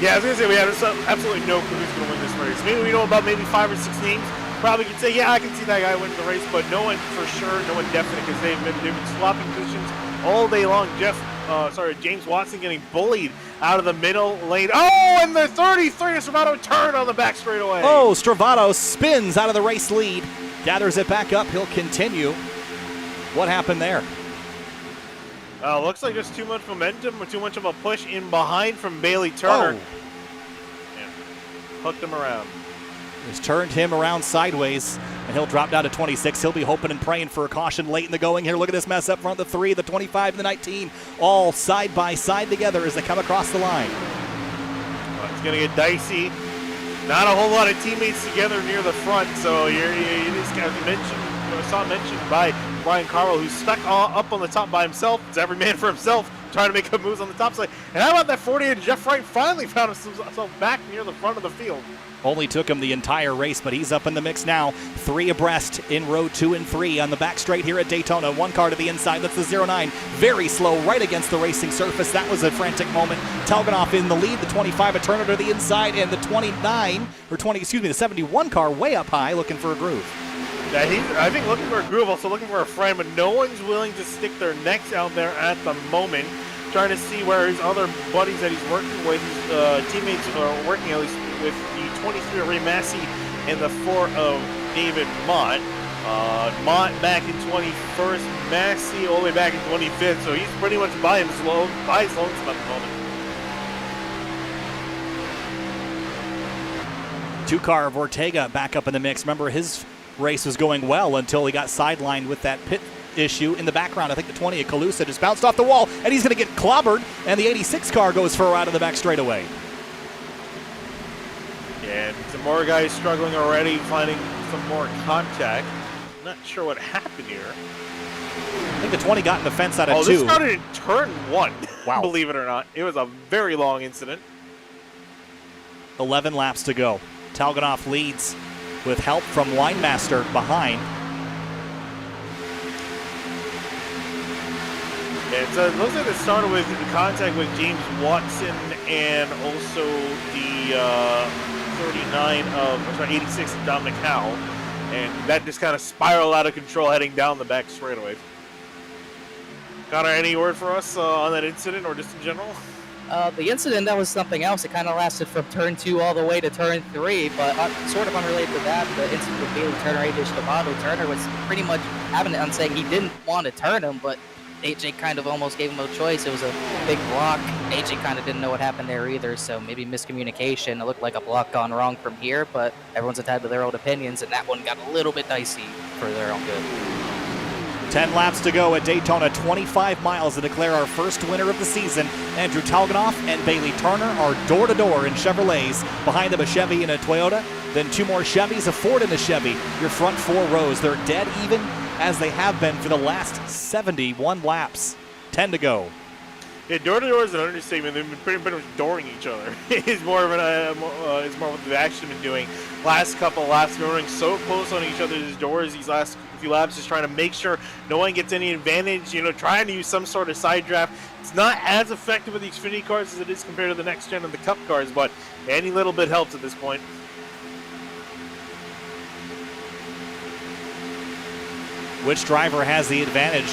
Yeah, I was going to say, we have absolutely no clue who's going to win this race. Maybe we know about maybe 5 or 6 names. Probably could say, yeah, I can see that guy winning the race, but no one for sure, no one definite, because they've been swapping positions all day long. James Watson getting bullied out of the middle lane. Oh, and the 33 Stravato turned on the back straightaway. Oh, Stravato spins out of the race lead. Gathers it back up. He'll continue. What happened there? Looks like just too much momentum or too much of a push in behind from Bailey Turner. Oh. Yeah. Hooked him around. Just turned him around sideways, and he'll drop down to 26. He'll be hoping and praying for a caution late in the going here. Look at this mess up front. The 3, the 25, and the 19, all side by side together as they come across the line. Well, it's going to get dicey. Not a whole lot of teammates together near the front, so it is, as you mentioned, mentioned by Brian Carwell, who's stuck up on the top by himself. It's every man for himself, trying to make good moves on the top side. And how about that 48? Jeff Wright finally found himself back near the front of the field. Only took him the entire race, but he's up in the mix now. 3 abreast in row 2 and 3 on the back straight here at Daytona. 1 car to the inside. That's the 09. Very slow, right against the racing surface. That was a frantic moment. Telganoff in the lead. The 25 a Turner to the inside, and the the 71 car way up high, looking for a groove. Yeah, he's, I think, looking for a groove, also looking for a friend, but no one's willing to stick their necks out there at the moment. Trying to see where his other buddies that he's working with, his teammates are working, at least with the 23 of Ray Massey and the 4 of David Mott. Mott back in 21st, Massey all the way back in 25th, so he's pretty much by his lonesome at the moment. Two-car of Ortega back up in the mix. Remember, his race was going well until he got sidelined with that pit issue in the background. I think the 20 of Calusa just bounced off the wall, and he's going to get clobbered, and the 86 car goes for a ride in the back straightaway. And some more guys struggling already, finding some more contact. Not sure what happened here. I think the 20 got in the fence out of 2. This started in turn 1, wow. Believe it or not. It was a very long incident. 11 laps to go. Talganoff leads with help from Winemaster behind. And so it looks like it started with contact with James Watson and also the 86 of Dominic Howell. And that just kind of spiraled out of control heading down the back straightaway. Connor, any word for us on that incident or just in general? The incident, that was something else. It kind of lasted from turn 2 all the way to turn 3, but sort of unrelated to that, the incident with Bailey Turner, AJ Stavato. Turner was pretty much adamant on saying he didn't want to turn him, but AJ kind of almost gave him no choice. It was a big block. AJ kind of didn't know what happened there either, so maybe miscommunication. It looked like a block gone wrong from here, but everyone's entitled to their own opinions, and that one got a little bit dicey for their own good. 10 laps to go at Daytona, 25 miles to declare our first winner of the season. Andrew Talganoff and Bailey Turner are door-to-door in Chevrolets. Behind them, a Chevy and a Toyota. Then 2 more Chevys, a Ford and a Chevy. Your front 4 rows. They're dead even as they have been for the last 71 laps. 10 to go. Yeah, door-to-door is an understatement. They've been pretty much dooring each other. It's more of it's more what they've actually been doing. Last couple of laps, they're running so close on each other's doors these last few laps, just trying to make sure no one gets any advantage, trying to use some sort of side draft. It's not as effective with the Xfinity cars as it is compared to the next gen and the Cup cars, but any little bit helps at this point. Which driver has the advantage?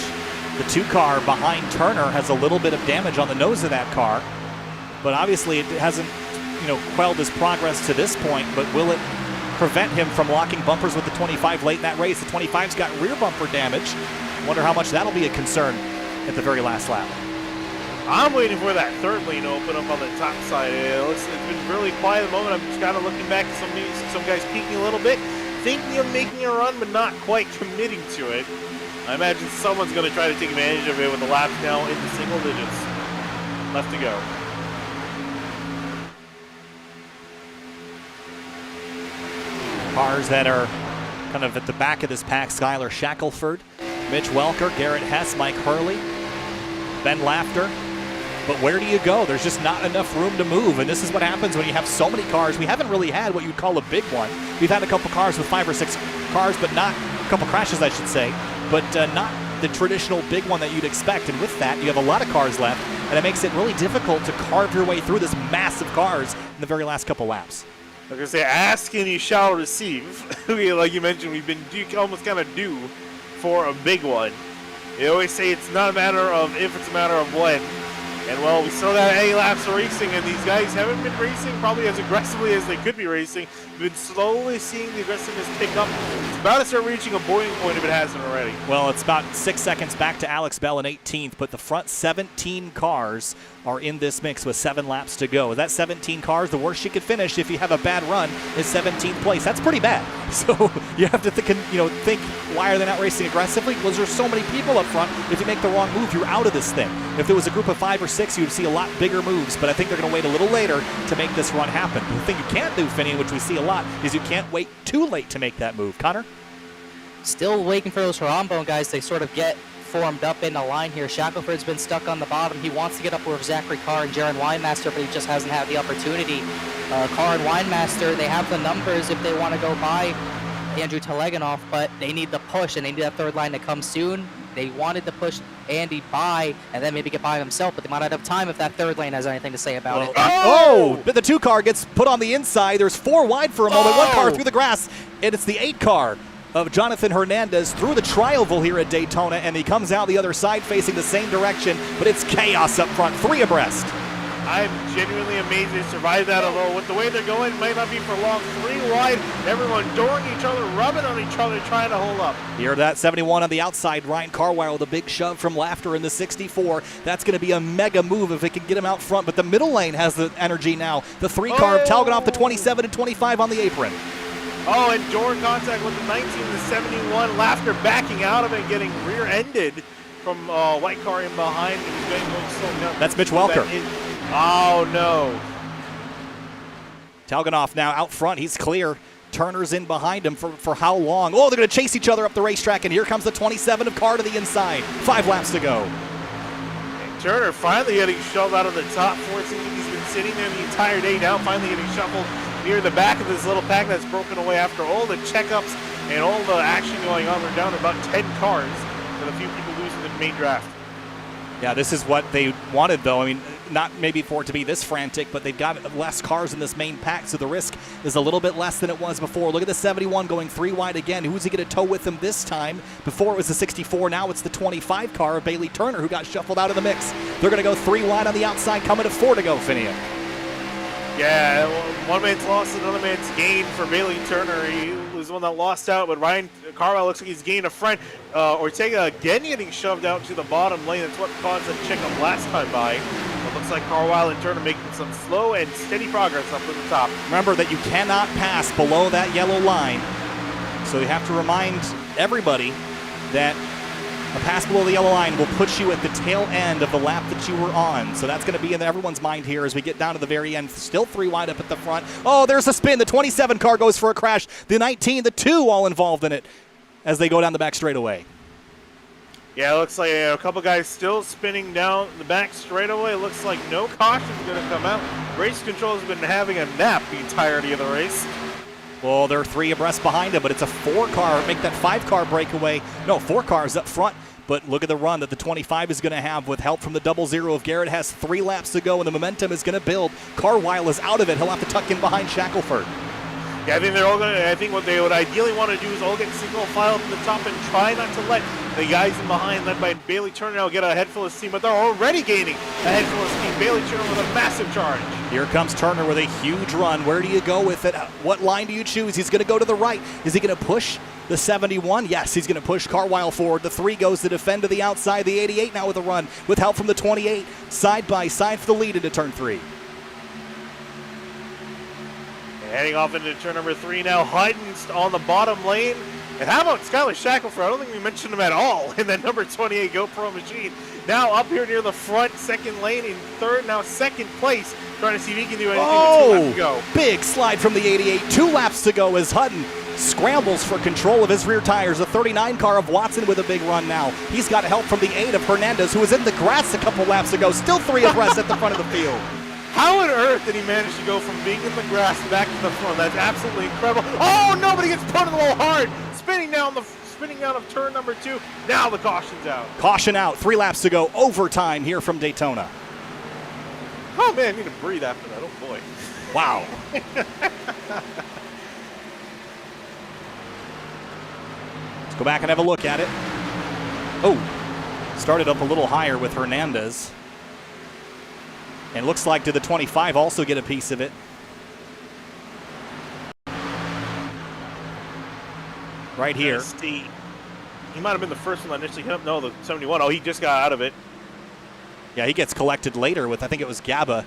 The 2-car behind Turner has a little bit of damage on the nose of that car, but obviously it hasn't, quelled his progress to this point, but will it prevent him from locking bumpers with the 25 late in that race? The 25's got rear bumper damage. Wonder how much that'll be a concern at the very last lap. I'm waiting for that third lane to open up on the top side. It's been really quiet at the moment. I'm just kind of looking back at some guys peeking a little bit, thinking of making a run, but not quite committing to it. I imagine someone's going to try to take advantage of it with the laps now in the single digits. Left to go. Cars that are kind of at the back of this pack: Skylar Shackelford, Mitch Welker, Garrett Hess, Mike Hurley, Ben Lafter. But where do you go? There's just not enough room to move, and this is what happens when you have so many cars. We haven't really had what you'd call a big one. We've had a couple cars with 5 or 6 cars, but not a couple crashes, I should say, but not the traditional big one that you'd expect. And with that, you have a lot of cars left, and it makes it really difficult to carve your way through this massive cars in the very last couple laps. Like I say, ask and you shall receive. Like you mentioned, we've been almost kind of due for a big one. They always say it's not a matter of if, it's a matter of when. And well, we still got 8 laps of racing, and these guys haven't been racing probably as aggressively as they could be racing. We've been slowly seeing the aggressiveness pick up. It's about to start reaching a boiling point if it hasn't already. Well, it's about 6 seconds back to Alex Bell in 18th, but the front 17 cars are in this mix with 7 laps to go. That 17 cars, the worst you could finish if you have a bad run is 17th place. That's pretty bad. So you have to think, why are they not racing aggressively? Well, there's so many people up front. If you make the wrong move, you're out of this thing. If there was a group of 5 or 6, you would see a lot bigger moves, but I think they're going to wait a little later to make this run happen. The thing you can't do, Finney, which we see a lot, is you can't wait too late to make that move. Connor? Still waiting for those Harambone guys to sort of get formed up in the line here. Shackelford's been stuck on the bottom. He wants to get up with Zachary Carr and Jaron Winemaster, but he just hasn't had the opportunity. Carr and Winemaster, they have the numbers if they want to go by Andrew Talganoff, but they need the push, and they need that third line to come soon. They wanted to push Andy by and then maybe get by himself, but they might not have time if that third lane has anything to say about it. Oh! The 2 car gets put on the inside. There's 4 wide for a moment. 1 car through the grass, and it's the 8 car of Jonathan Hernandez through the tri-oval here at Daytona, and he comes out the other side facing the same direction, but it's chaos up front, 3 abreast. I'm genuinely amazed they survived that, although with the way they're going, it might not be for long. 3 wide, everyone dooring each other, rubbing on each other, trying to hold up. Here, that 71 on the outside, Ryan Carwile with a big shove from Laughter in the 64. That's going to be a mega move if it can get him out front, but the middle lane has the energy now. The 3 car of Talganoff, the 27 and 25 on the apron. Oh, and door contact with the 19, the 71. Laughter backing out of it, getting rear-ended from white car in behind. He's going slow down. That's Mitch Welker. Oh, no. Talganoff now out front. He's clear. Turner's in behind him for how long? Oh, they're going to chase each other up the racetrack, and here comes the 27 of Carr to the inside. 5 laps to go. And Turner finally getting shoved out of the top 14. He's been sitting there the entire day now, finally getting shuffled near the back of this little pack that's broken away after all the checkups and all the action going on. They're down to about 10 cars with a few people losing the main draft. Yeah, this is what they wanted, though. I mean, not maybe for it to be this frantic, but they've got less cars in this main pack, so the risk is a little bit less than it was before. Look at the 71 going 3 wide again. Who's he going to tow with him this time? Before it was the 64, now it's the 25 car of Bailey Turner who got shuffled out of the mix. They're going to go 3 wide on the outside, coming to 4 to go, Finian. Yeah, one man's loss, another man's gain for Bailey Turner. He was the one that lost out, but Ryan Carwile looks like he's gained a friend. Ortega again getting shoved out to the bottom lane. That's what caused the checkup last time by. It looks like Carwile and Turner making some slow and steady progress up to the top. Remember that you cannot pass below that yellow line, so you have to remind everybody that a pass below the yellow line will put you at the tail end of the lap that you were on. So that's going to be in everyone's mind here as we get down to the very end. Still 3 wide up at the front. Oh, there's a spin. The 27 car goes for a crash. The 19, the 2 all involved in it as they go down the back straightaway. Yeah, it looks like a couple guys still spinning down the back straightaway. It looks like no caution is going to come out. Race control has been having a nap the entirety of the race. Well, they're 3 abreast behind him, but it's a 4 car. Make that 5 car breakaway. No, 4 cars up front. But look at the run that the 25 is going to have with help from the 00 of Garrett. Has 3 laps to go, and the momentum is going to build. Carwile is out of it. He'll have to tuck in behind Shackelford. Yeah, I think they're all going to. I think what they would ideally want to do is all get single file to the top and try not to let the guys in behind, led by Bailey Turner, now get a head full of steam. But they're already gaining a head full of steam. Bailey Turner with a massive charge. Here comes Turner with a huge run. Where do you go with it? What line do you choose? He's going to go to the right. Is he going to push the 71? Yes, he's going to push Carwile forward. The 3 goes to defend to the outside. The 88 now with a run with help from the 28. Side by side for the lead into turn 3. Heading off into turn number 3 now. Hutton's on the bottom lane. And how about Skylar Shackelford? I don't think we mentioned him at all in that number 28 GoPro machine. Now up here near the front, second lane in third, now second place. Trying to see if he can do anything with 2 laps to go. Big slide from the 88. 2 laps to go as Hutton scrambles for control of his rear tires. The 39 car of Watson with a big run now. He's got help from the 8 of Hernandez, who was in the grass a couple laps ago. Still 3 abreast at the front of the field. How on earth did he manage to go from being in the grass back to the front? That's absolutely incredible. Oh, nobody gets put in the wall hard. Spinning down of turn number 2. Now the caution's out. Caution out. 3 laps to go. Overtime here from Daytona. Oh, man, I need to breathe after that. Oh, boy. Wow. Let's go back and have a look at it. Oh, started up a little higher with Hernandez. And looks like did the 25 also get a piece of it. Right here. He might have been the first one that initially hit him. No, the 71. Oh, he just got out of it. Yeah, he gets collected later with, I think it was Gaba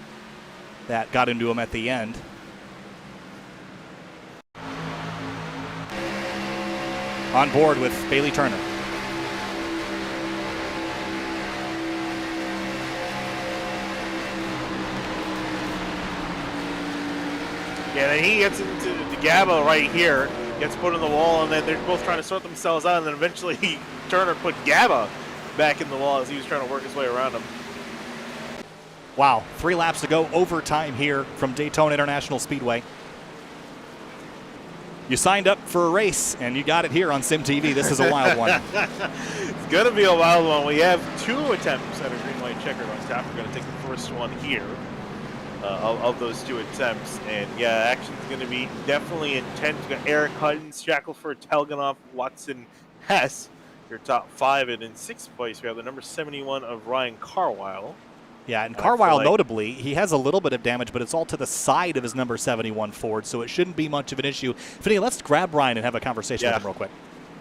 that got into him at the end. On board with Bailey Turner. Yeah, then he gets into the Gaba right here, gets put in the wall, and then they're both trying to sort themselves out, and then eventually Turner put Gaba back in the wall as he was trying to work his way around him. Wow, 3 laps to go, overtime here from Daytona International Speedway. You signed up for a race, and you got it here on SimTV. This is a wild one. It's going to be a wild one. We have 2 attempts at a green light checker on tap. We're going to take the first one here. Of those 2 attempts, and yeah, action's going to be definitely intense. We've got Eric Hutton, Shackelford, Talganoff, Watson, Hess, your top 5, and in 6th place we have the number 71 of Ryan Carwile. Yeah, and Carwile, notably, he has a little bit of damage, but it's all to the side of his number 71 Ford, so it shouldn't be much of an issue. Finney, let's grab Ryan and have a conversation with him real quick.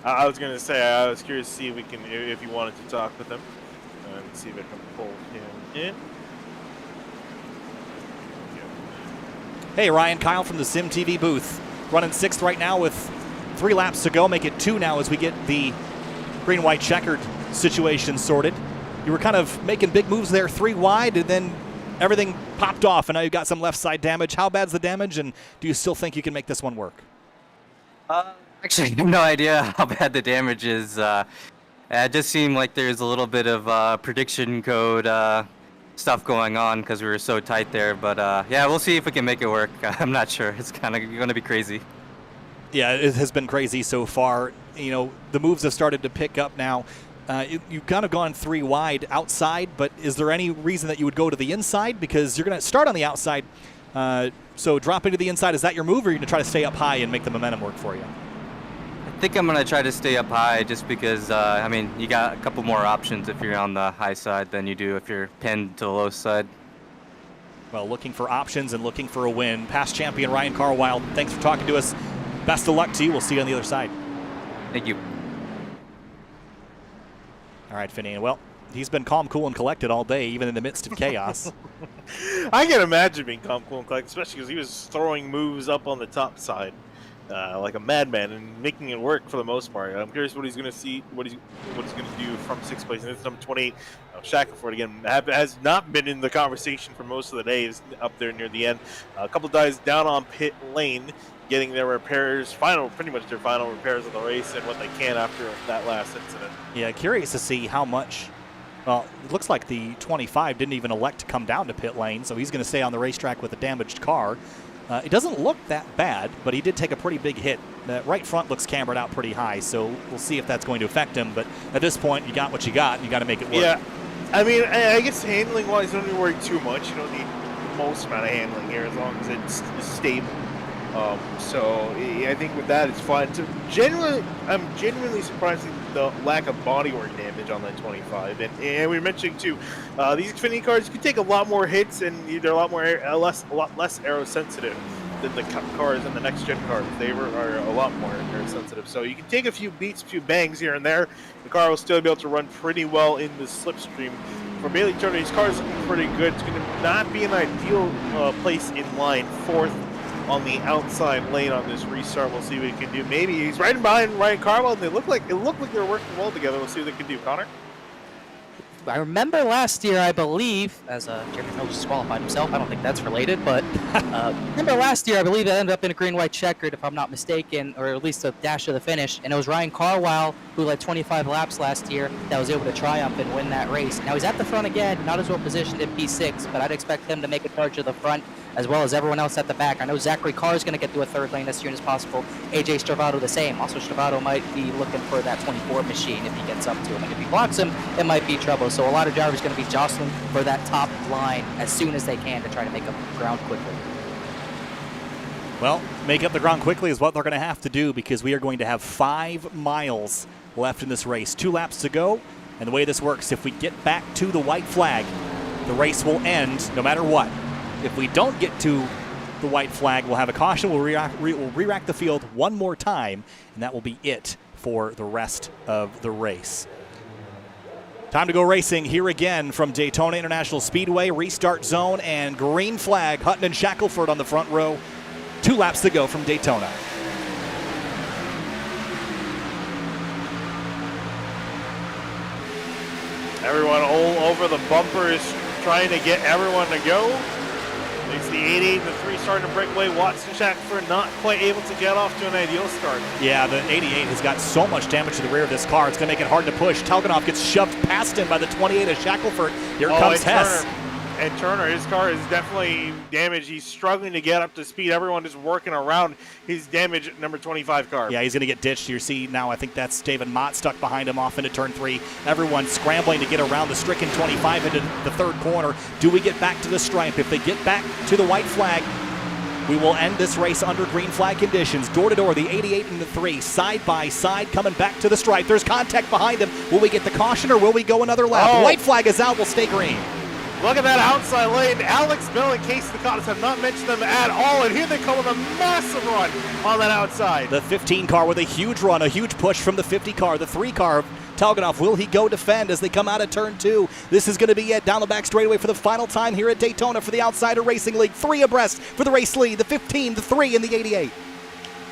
I was going to say, I was curious to see if you wanted to talk with him and see if I can pull him in. Hey, Ryan, Kyle from the Sim TV booth. Running 6th right now with 3 laps to go. Make it 2 now as we get the green-white checkered situation sorted. You were kind of making big moves there, 3 wide, and then everything popped off, and now you've got some left side damage. How bad's the damage, and do you still think you can make this one work? Actually, I have no idea how bad the damage is. It just seemed like there's a little bit of prediction code stuff going on because we were so tight there. But yeah, we'll see if we can make it work. I'm not sure. It's kind of going to be crazy. Yeah, it has been crazy so far. You know, the moves have started to pick up now. You've kind of gone 3 wide outside, but is there any reason that you would go to the inside? Because you're going to start on the outside. So drop into the inside. Is that your move, or are you going to try to stay up high and make the momentum work for you? I think I'm going to try to stay up high just because, I mean, you got a couple more options if you're on the high side than you do if you're pinned to the low side. Well, looking for options and looking for a win. Past champion Ryan Carwile, thanks for talking to us. Best of luck to you. We'll see you on the other side. Thank you. All right, Finney. Well, he's been calm, cool, and collected all day, even in the midst of chaos. I can imagine being calm, cool, and collected, especially because he was throwing moves up on the top side like a madman and making it work for the most part. I'm curious what he's going to see, what he's going to do from 6th place. And it's number 28, Shackelford again has not been in the conversation for most of the day. Is up there near the end. A couple guys down on pit lane, getting their repairs, pretty much their final repairs of the race and what they can after that last incident. Yeah, curious to see how much. Well, it looks like the 25 didn't even elect to come down to pit lane, so he's going to stay on the racetrack with a damaged car. It doesn't look that bad, but he did take a pretty big hit. The right front looks cambered out pretty high, so we'll see if that's going to affect him. But at this point, you got what you got, and you got to make it work. Yeah, I mean, I guess handling-wise, you don't need to worry too much. You don't need the most amount of handling here as long as it's stable. So I think with that, it's fine. So I'm genuinely surprised at the lack of bodywork damage on that 25. And we were mentioning too, these Xfinity cars could take a lot more hits, and they're a lot less aero sensitive than the Cup cars and the next gen cars. They are a lot more aero sensitive. So you can take a few beats, a few bangs here and there. The car will still be able to run pretty well in the slipstream. For Bailey Turner, his car is looking pretty good. It's going to not be an ideal place in line, 4th. On the outside lane on this restart. We'll see what he can do. Maybe he's riding behind Ryan Carwile, and it looked like they're working well together. We'll see what they can do. Connor? I remember last year, I believe, as Jeremy Knowles disqualified himself. I don't think that's related, but remember last year, I believe it ended up in a green-white checkered, if I'm not mistaken, or at least a dash to the finish. And it was Ryan Carwile, who led 25 laps last year, that was able to triumph and win that race. Now he's at the front again, not as well positioned in P6, but I'd expect him to make a charge of the front, as well as everyone else at the back. I know Zachary Carr is going to get to a 3rd lane as soon as possible. AJ Stravato the same. Also, Stravato might be looking for that 24 machine if he gets up to him. And if he blocks him, it might be trouble. So a lot of drivers are going to be jostling for that top line as soon as they can to try to make up ground quickly. Well, make up the ground quickly is what they're going to have to do, because we are going to have 5 miles left in this race. 2 laps to go. And the way this works, if we get back to the white flag, the race will end no matter what. If we don't get to the white flag, we'll have a caution. We'll re-rack the field one more time, and that will be it for the rest of the race. Time to go racing here again from Daytona International Speedway. Restart zone and green flag. Hutton and Shackelford on the front row. 2 laps to go from Daytona. Everyone all over the bumpers trying to get everyone to go. It's the 88 and the 3 starting to break away. Watson Shackelford not quite able to get off to an ideal start. Yeah, the 88 has got so much damage to the rear of this car. It's going to make it hard to push. Talganov gets shoved past him by the 28 of Shackelford. Here comes Hess. And Turner, his car is definitely damaged. He's struggling to get up to speed. Everyone is working around his damaged number 25 car. Yeah, he's going to get ditched. You see now, I think that's David Mott stuck behind him off into turn 3. Everyone scrambling to get around the stricken 25 into the 3rd corner. Do we get back to the stripe? If they get back to the white flag, we will end this race under green flag conditions. Door to door, the 88 and the 3, side by side, coming back to the stripe. There's contact behind him. Will we get the caution, or will we go another lap? Oh. White flag is out. We'll stay green. Look at that outside lane. Alex Bell and Casey Lakatos have not mentioned them at all, and here they come with a massive run on that outside. The 15 car with a huge run, a huge push from the 50 car. The 3 car, Talganov, will he go defend as they come out of turn 2? This is going to be it. Down the back straightaway for the final time here at Daytona for the Outsider Racing League. 3 abreast for the race lead, the 15, the 3, and the 88.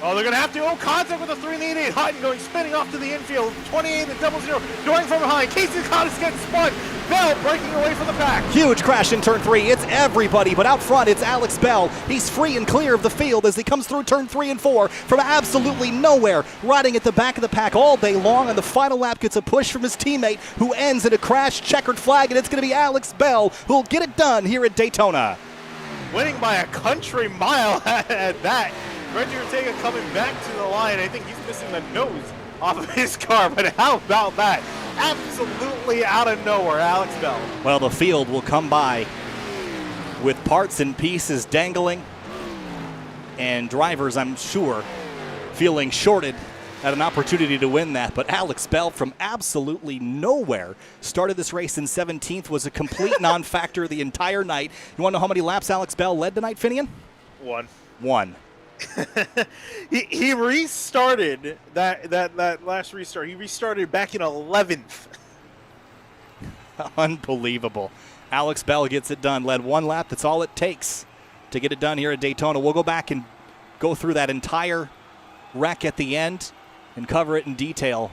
Oh, they're going to have to. Oh, contact with the 3 and the 88. Hutton going spinning off to the infield. 28 and 00. Going from behind. Casey Lakatos gets spun. Bell breaking away from the pack. Huge crash in turn 3. It's everybody, but out front it's Alex Bell. He's free and clear of the field as he comes through turn 3 and 4 from absolutely nowhere, riding at the back of the pack all day long. On the final lap gets a push from his teammate who ends in a crash checkered flag, and it's going to be Alex Bell who'll get it done here at Daytona. Winning by a country mile at that. Reggie Ortega coming back to the line. I think he's missing the nose off of his car, but how about that? Absolutely out of nowhere, Alex Bell. Well, the field will come by with parts and pieces dangling, and drivers, I'm sure, feeling shorted at an opportunity to win that. But Alex Bell from absolutely nowhere started this race in 17th, was a complete non-factor the entire night. You want to know how many laps Alex Bell led tonight, Finian? One. he restarted that last restart. He restarted back in 11th. Unbelievable. Alex Bell gets it done. Led 1 lap. That's all it takes to get it done here at Daytona. We'll go back and go through that entire wreck at the end and cover it in detail.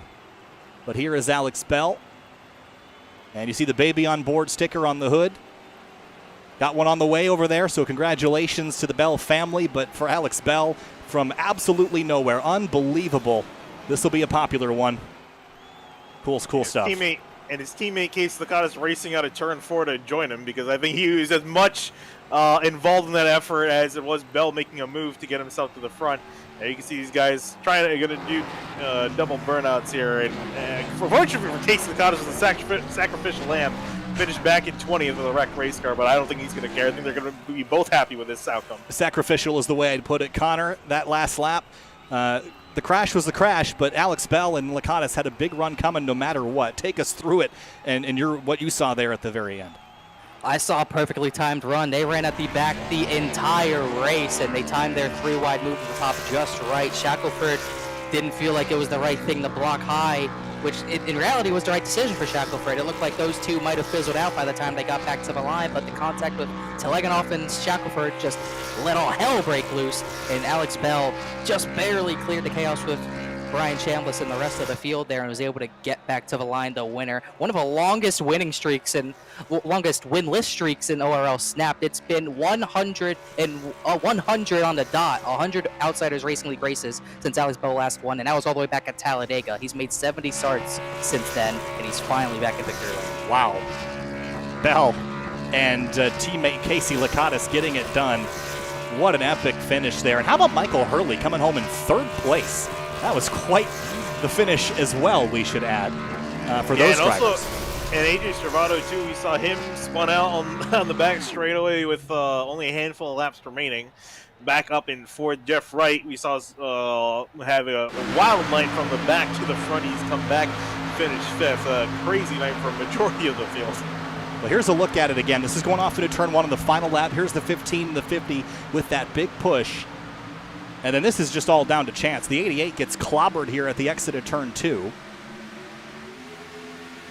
But here is Alex Bell. And you see the baby on board sticker on the hood. Got one on the way over there, so congratulations to the Bell family. But for Alex Bell, from absolutely nowhere, unbelievable. This will be a popular one. Cool stuff. His teammate Casey Lakatos racing out of turn 4 to join him, because I think he was as much involved in that effort as it was Bell making a move to get himself to the front. And you can see these guys trying to do double burnouts here. And fortunately for Casey Lakatos, was a sacrificial lamb. Finished back in 20th of the wrecked race car, but I don't think he's going to care. I think they're going to be both happy with this outcome. Sacrificial is the way I'd put it. Connor, that last lap, the crash was the crash, but Alex Bell and Lakatos had a big run coming no matter what. Take us through it and what you saw there at the very end. I saw a perfectly timed run. They ran at the back the entire race, and they timed their 3-wide move to the top just right. Shackelford didn't feel like it was the right thing to block high, which in reality was the right decision for Shackelford. It looked like those two might have fizzled out by the time they got back to the line, but the contact with Teleganov and Shackelford just let all hell break loose, and Alex Bell just barely cleared the chaos with Brian Chambliss and the rest of the field there and was able to get back to the line, the winner. One of the longest winless streaks in ORL snapped. It's been 100 on the dot, 100 Outsiders Racing League races since Alex Bell last won, and that was all the way back at Talladega. He's made 70 starts since then, and he's finally back in victory lane. Wow. Bell and teammate Casey Lakatos getting it done. What an epic finish there. And how about Michael Hurley coming home in 3rd place? That was quite the finish as well, we should add, for those drivers. Also, and AJ Servato, too, we saw him spun out on the back straightaway with only a handful of laps remaining. Back up in 4th. Jeff Wright, we saw have a wild night from the back to the front. He's come back, finished 5th. A crazy night for a majority of the field. Well, here's a look at it again. This is going off into turn 1 on the final lap. Here's the 15 and the 50 with that big push. And then this is just all down to chance. The 88 gets clobbered here at the exit of turn 2.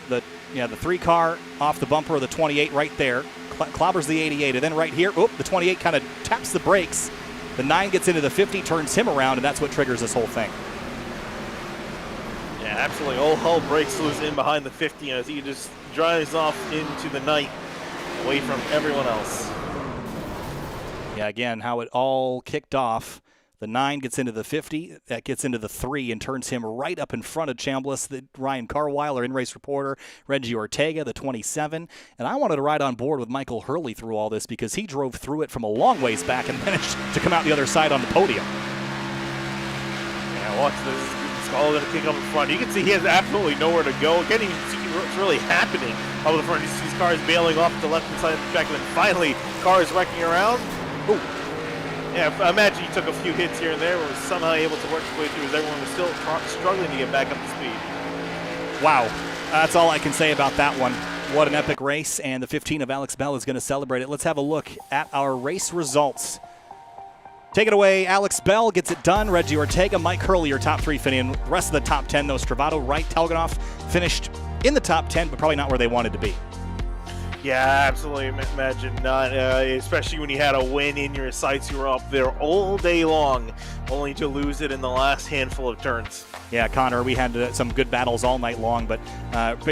The 3 car off the bumper of the 28 right there. Clobbers the 88. And then right here, the 28 kind of taps the brakes. The 9 gets into the 50, turns him around, and that's what triggers this whole thing. Yeah, absolutely. Old Hull breaks loose in behind the 50 as he just drives off into the night away from everyone else. Yeah, again, how it all kicked off. The 9 gets into the 50, that gets into the 3 and turns him right up in front of Chambliss, the Ryan Carwile, our in-race reporter, Reggie Ortega, the 27. And I wanted to ride on board with Michael Hurley through all this because he drove through it from a long ways back and managed to come out the other side on the podium. Yeah, watch this. It's all going to kick up in front. You can see he has absolutely nowhere to go. Can't even see what's really happening over the front. You see these cars bailing off the left-hand side of the track, and then finally cars wrecking around. Ooh. Yeah, I imagine he took a few hits here and there, but was somehow able to work his way through as everyone was still struggling to get back up to speed. Wow. That's all I can say about that one. What an epic race, and the 15 of Alex Bell is going to celebrate it. Let's have a look at our race results. Take it away, Alex Bell gets it done. Reggie Ortega, Mike Hurley, your top 3 Finian. The rest of the top 10, though, Stravato, Wright, Telganoff finished in the top 10, but probably not where they wanted to be. Yeah, absolutely. Imagine not, especially when you had a win in your sights. You were up there all day long, only to lose it in the last handful of turns. Yeah, Connor, we had some good battles all night long, but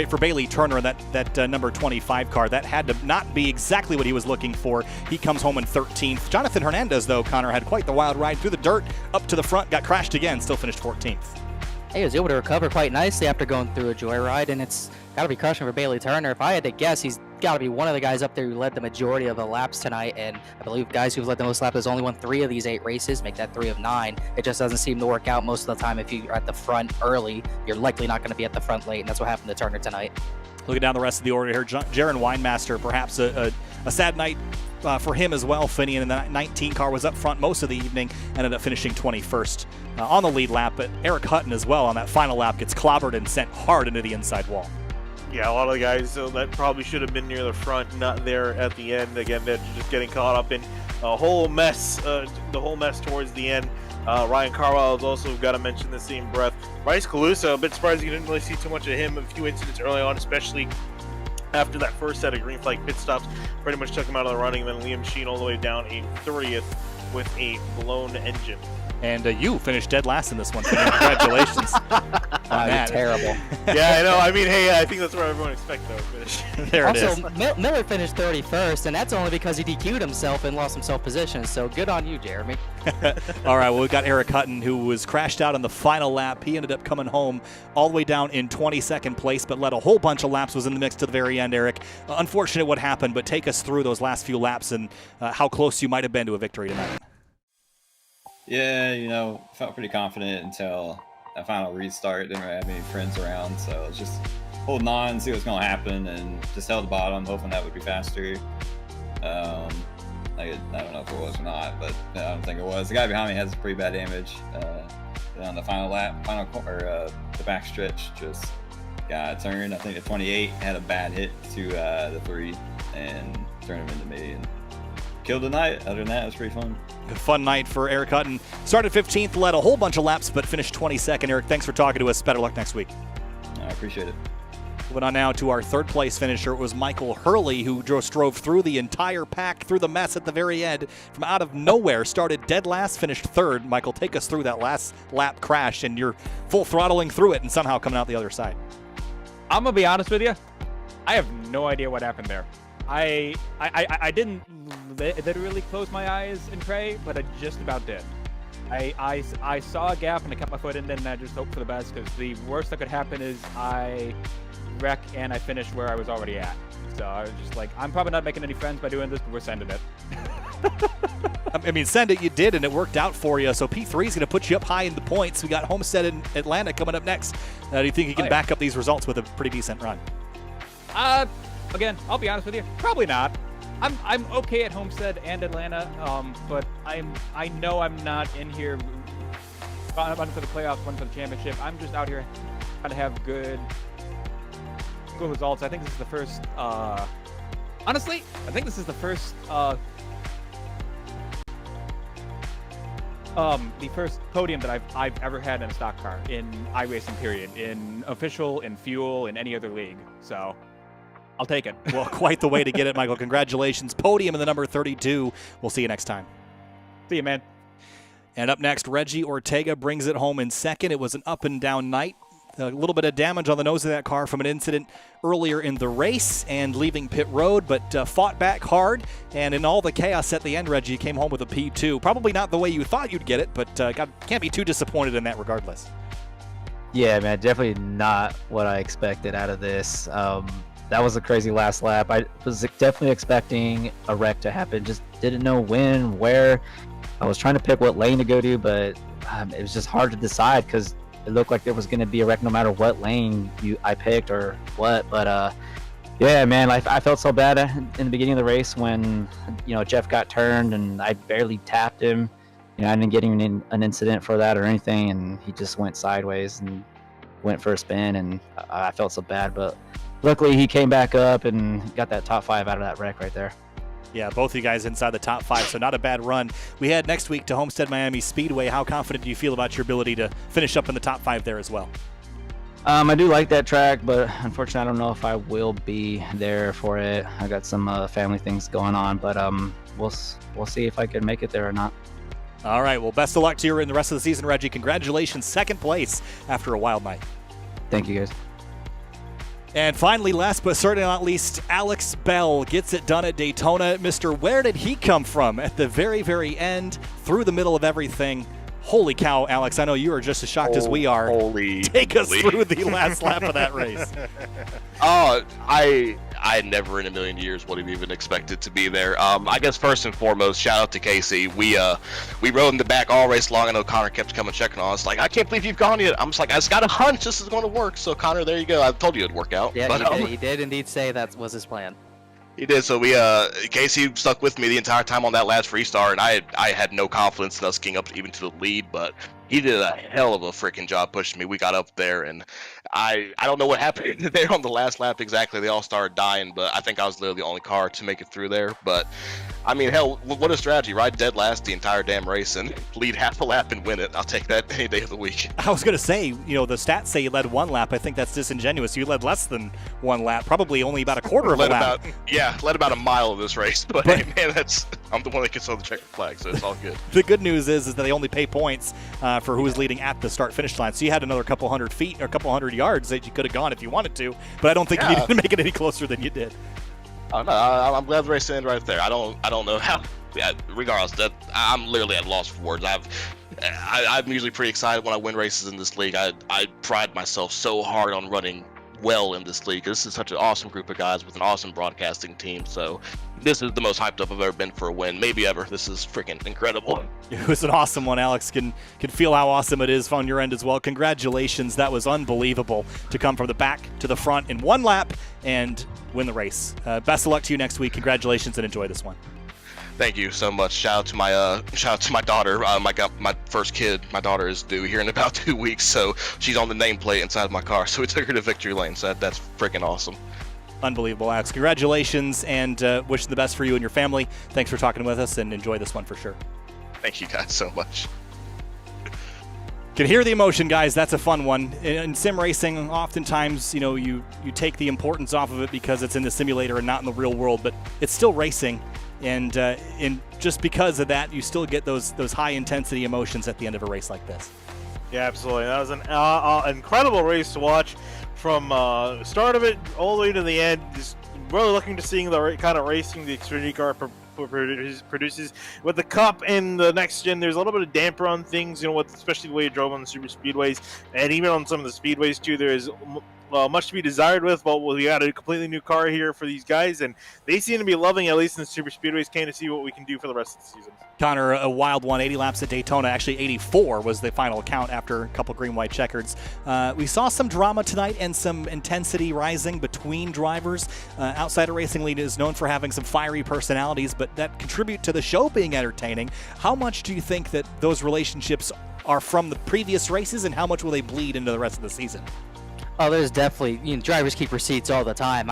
for Bailey Turner, that number 25 car, that had to not be exactly what he was looking for. He comes home in 13th. Jonathan Hernandez, though, Connor, had quite the wild ride through the dirt, up to the front, got crashed again, still finished 14th. He was able to recover quite nicely after going through a joyride, and it's got to be crushing for Bailey Turner. If I had to guess, he's got to be one of the guys up there who led the majority of the laps tonight, and I believe guys who've led the most laps has only won 3 of these 8 races, make that 3 of 9. It just doesn't seem to work out most of the time. If you're at the front early, you're likely not going to be at the front late, and that's what happened to Turner tonight. Looking down the rest of the order here, Jaron Weinmaster, perhaps a sad night for him as well. Finian in the 19 car was up front most of the evening, ended up finishing 21st on the lead lap, but Eric Hutton as well on that final lap gets clobbered and sent hard into the inside wall. Yeah, a lot of the guys that probably should have been near the front, not there at the end. Again, they're just getting caught up in a whole mess, the whole mess towards the end. Ryan Carwell has also got to mention the same breath. Bryce Calusa, a bit surprised you didn't really see too much of him. A few incidents early on, especially after that first set of green flag pit stops, pretty much took him out of the running. And then Liam Sheen all the way down a 30th with a blown engine. And you finished dead last in this one. Congratulations. Terrible. Yeah, I know. I mean, hey, I think that's where everyone expects that finish. There it is. Also, Miller finished 31st, and that's only because he DQ'd himself and lost himself position. So good on you, Jeremy. All right, well, we've got Eric Hutton, who was crashed out on the final lap. He ended up coming home all the way down in 22nd place, but led a whole bunch of laps, was in the mix to the very end, Eric. Unfortunate what happened, but take us through those last few laps and how close you might have been to a victory tonight. Yeah, felt pretty confident until that final restart. Didn't really have any friends around, so it's just holding on, see what's going to happen, and just held the bottom, hoping that would be faster. I don't know if it was or not, but I don't think it was. The guy behind me has pretty bad damage on the final lap, the back stretch. Just got turned. I think the 28 had a bad hit to the 3 and turned him into me and killed the night. Other than that, it was pretty fun. A fun night for Eric Hutton. Started 15th, led a whole bunch of laps, but finished 22nd. Eric, thanks for talking to us. Better luck next week. I appreciate it. Moving on now to our 3rd place finisher. It was Michael Hurley, who drove through the entire pack, through the mess at the very end. From out of nowhere, started dead last, finished 3rd. Michael, take us through that last lap crash, and you're full throttling through it and somehow coming out the other side. I'm going to be honest with you. I have no idea what happened there. I didn't literally close my eyes and pray, but I just about did. I saw a gap and I kept my foot in, and I just hoped for the best, because the worst that could happen is I wreck and I finish where I was already at. So I was just like, I'm probably not making any friends by doing this, but we're sending it. I mean, send it, you did, and it worked out for you. So P3 is going to put you up high in the points. We got Homestead in Atlanta coming up next. Do you think you can back up these results with a pretty decent run? Again, I'll be honest with you, probably not. I'm okay at Homestead and Atlanta, but I know I'm not in here running for the playoffs, running for the championship. I'm just out here trying to have good results. I think this is the first. Honestly, I think this is the first. The first podium that I've ever had in a stock car in iRacing. Period. In official, in fuel, in any other league. So. I'll take it. Well, quite the way to get it, Michael. Congratulations. Podium in the number 32. We'll see you next time. See you, man. And up next, Reggie Ortega brings it home in second. It was an up and down night. A little bit of damage on the nose of that car from an incident earlier in the race and leaving pit road, but fought back hard. And in all the chaos at the end, Reggie came home with a P2. Probably not the way you thought you'd get it, but can't be too disappointed in that regardless. Yeah, man, definitely not what I expected out of this. That was a crazy last lap. I was definitely expecting a wreck to happen. Just didn't know when, where. I was trying to pick what lane to go to, but it was just hard to decide because it looked like there was going to be a wreck no matter what lane I picked or what. But yeah, man, I felt so bad in the beginning of the race when Jeff got turned and I barely tapped him. I didn't get even an incident for that or anything, and he just went sideways and went for a spin, and I felt so bad. But luckily he came back up and got that top 5 out of that wreck right there. Yeah, both of you guys inside the top 5, so not a bad run. We head next week to Homestead Miami Speedway. How confident do you feel about your ability to finish up in the top 5 there as well? I do like that track, but unfortunately I don't know if I will be there for it. I got some family things going on, but we'll see if I can make it there or not. All right, well, best of luck to you in the rest of the season, Reggie. Congratulations, second place after a wild night. Thank you, guys. And finally, last but certainly not least, Alex Bell gets it done at Daytona. Mr. Where did he come from at the very, very end, through the middle of everything? Holy cow, Alex, I know you are just as shocked as we are. Take us through the last lap of that race. I never in a million years would have even expected to be there. I guess first and foremost, shout out to Casey. We rode in the back all race long. I know Connor kept coming checking on us, like, I can't believe you've gone yet. I'm just like, I just got a hunch this is going to work. So Connor, there you go. I told you it'd work out. Yeah, but, he did indeed say that was his plan. He did. So Casey stuck with me the entire time on that last restart, and I had no confidence in us getting up even to the lead, but he did a hell of a freaking job pushing me. We got up there, and I don't know what happened there on the last lap exactly. They all started dying, but I think I was literally the only car to make it through there. But I mean, hell, what a strategy! Ride dead last the entire damn race and lead half a lap and win it. I'll take that any day of the week. I was going to say, the stats say you led 1 lap. I think that's disingenuous. You led less than 1 lap, probably only about a quarter of a lap. Led about a mile of this race. But hey, man, I'm the one that gets on the checkered flag, so it's all good. The good news is that they only pay points for who was leading at the start-finish line. So you had another couple hundred feet or a couple hundred yards that you could have gone if you wanted to. But I don't think you needed to make it any closer than you did. Oh, no, I'm glad the race ended right there. I don't know how. Yeah, regardless, I'm literally at a loss for words. I'm usually pretty excited when I win races in this league. I pride myself so hard on running well in this league. This is such an awesome group of guys with an awesome broadcasting team. So this is the most hyped up I've ever been for a win, maybe ever. This is freaking incredible. It was an awesome one. Alex can feel how awesome it is on your end as well. Congratulations. That was unbelievable to come from the back to the front in 1 lap and win the race. Best of luck to you next week. Congratulations and enjoy this one. Thank you so much. Shout out to my daughter. My first kid. My daughter is due here in about 2 weeks, so she's on the nameplate inside of my car. So we took her to victory lane. So that's freaking awesome. Unbelievable, Alex. Congratulations, and wishing the best for you and your family. Thanks for talking with us, and enjoy this one for sure. Thank you guys so much. Can hear the emotion, guys. That's a fun one. In sim racing, oftentimes, you take the importance off of it because it's in the simulator and not in the real world, but it's still racing. And just because of that, you still get those high-intensity emotions at the end of a race like this. Yeah, absolutely. That was an incredible race to watch from start of it all the way to the end. Just really looking to seeing the kind of racing the Xfinity car produces. With the Cup and the next gen, there's a little bit of damper on things, especially the way it drove on the super speedways, and even on some of the speedways too. There is much to be desired with, but we got a completely new car here for these guys, and they seem to be loving it, at least in the super speedways. Can't to see what we can do for the rest of the season. Connor, a wild one, 80 laps at Daytona. Actually, 84 was the final count after a couple green-white checkers. We saw some drama tonight and some intensity rising between drivers. Outsider Racing League is known for having some fiery personalities, but that contribute to the show being entertaining. How much do you think that those relationships are from the previous races, and how much will they bleed into the rest of the season? Oh, there's definitely, drivers keep receipts all the time.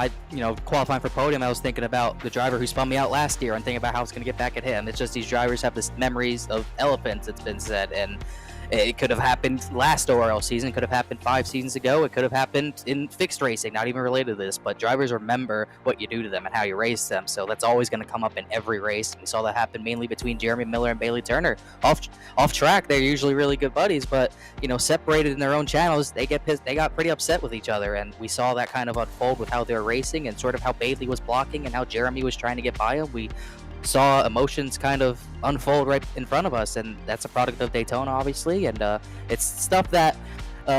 Qualifying for podium, I was thinking about the driver who spun me out last year and thinking about how I was going to get back at him. It's just these drivers have this memories of elephants, it's been said, and it could have happened last ORL season, it could have happened 5 seasons ago, it could have happened in fixed racing, not even related to this, but drivers remember what you do to them and how you race them, so that's always going to come up in every race. We saw that happen mainly between Jeremy Miller and Bailey Turner. Off track, they're usually really good buddies, but separated in their own channels, they get pissed, they got pretty upset with each other, and we saw that kind of unfold with how they're racing and sort of how Bailey was blocking and how Jeremy was trying to get by him. We saw emotions kind of unfold right in front of us, and that's a product of Daytona, obviously, and it's stuff that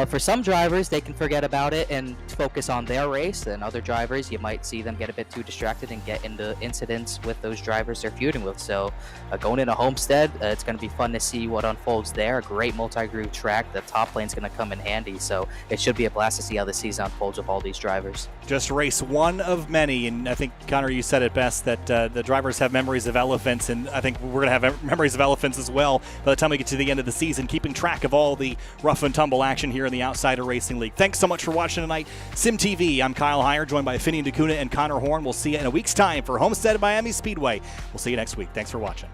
for some drivers they can forget about it and focus on their race, and other drivers you might see them get a bit too distracted and get into incidents with those drivers they're feuding with. So going into Homestead, it's going to be fun to see what unfolds there. A great multi-groove track. The top lane's going to come in handy, so it should be a blast to see how the season unfolds with all these drivers. just race one of many. And I think, Connor, you said it best, that the drivers have memories of elephants, and I think we're going to have memories of elephants as well by the time we get to the end of the season, keeping track of all the rough and tumble action here in the Outsider Racing League. Thanks so much for watching tonight. Sim TV, I'm Kyle Heyer, joined by Finian DeCuna and Connor Horn. We'll see you in a week's time for Homestead Miami Speedway. We'll see you next week. Thanks for watching.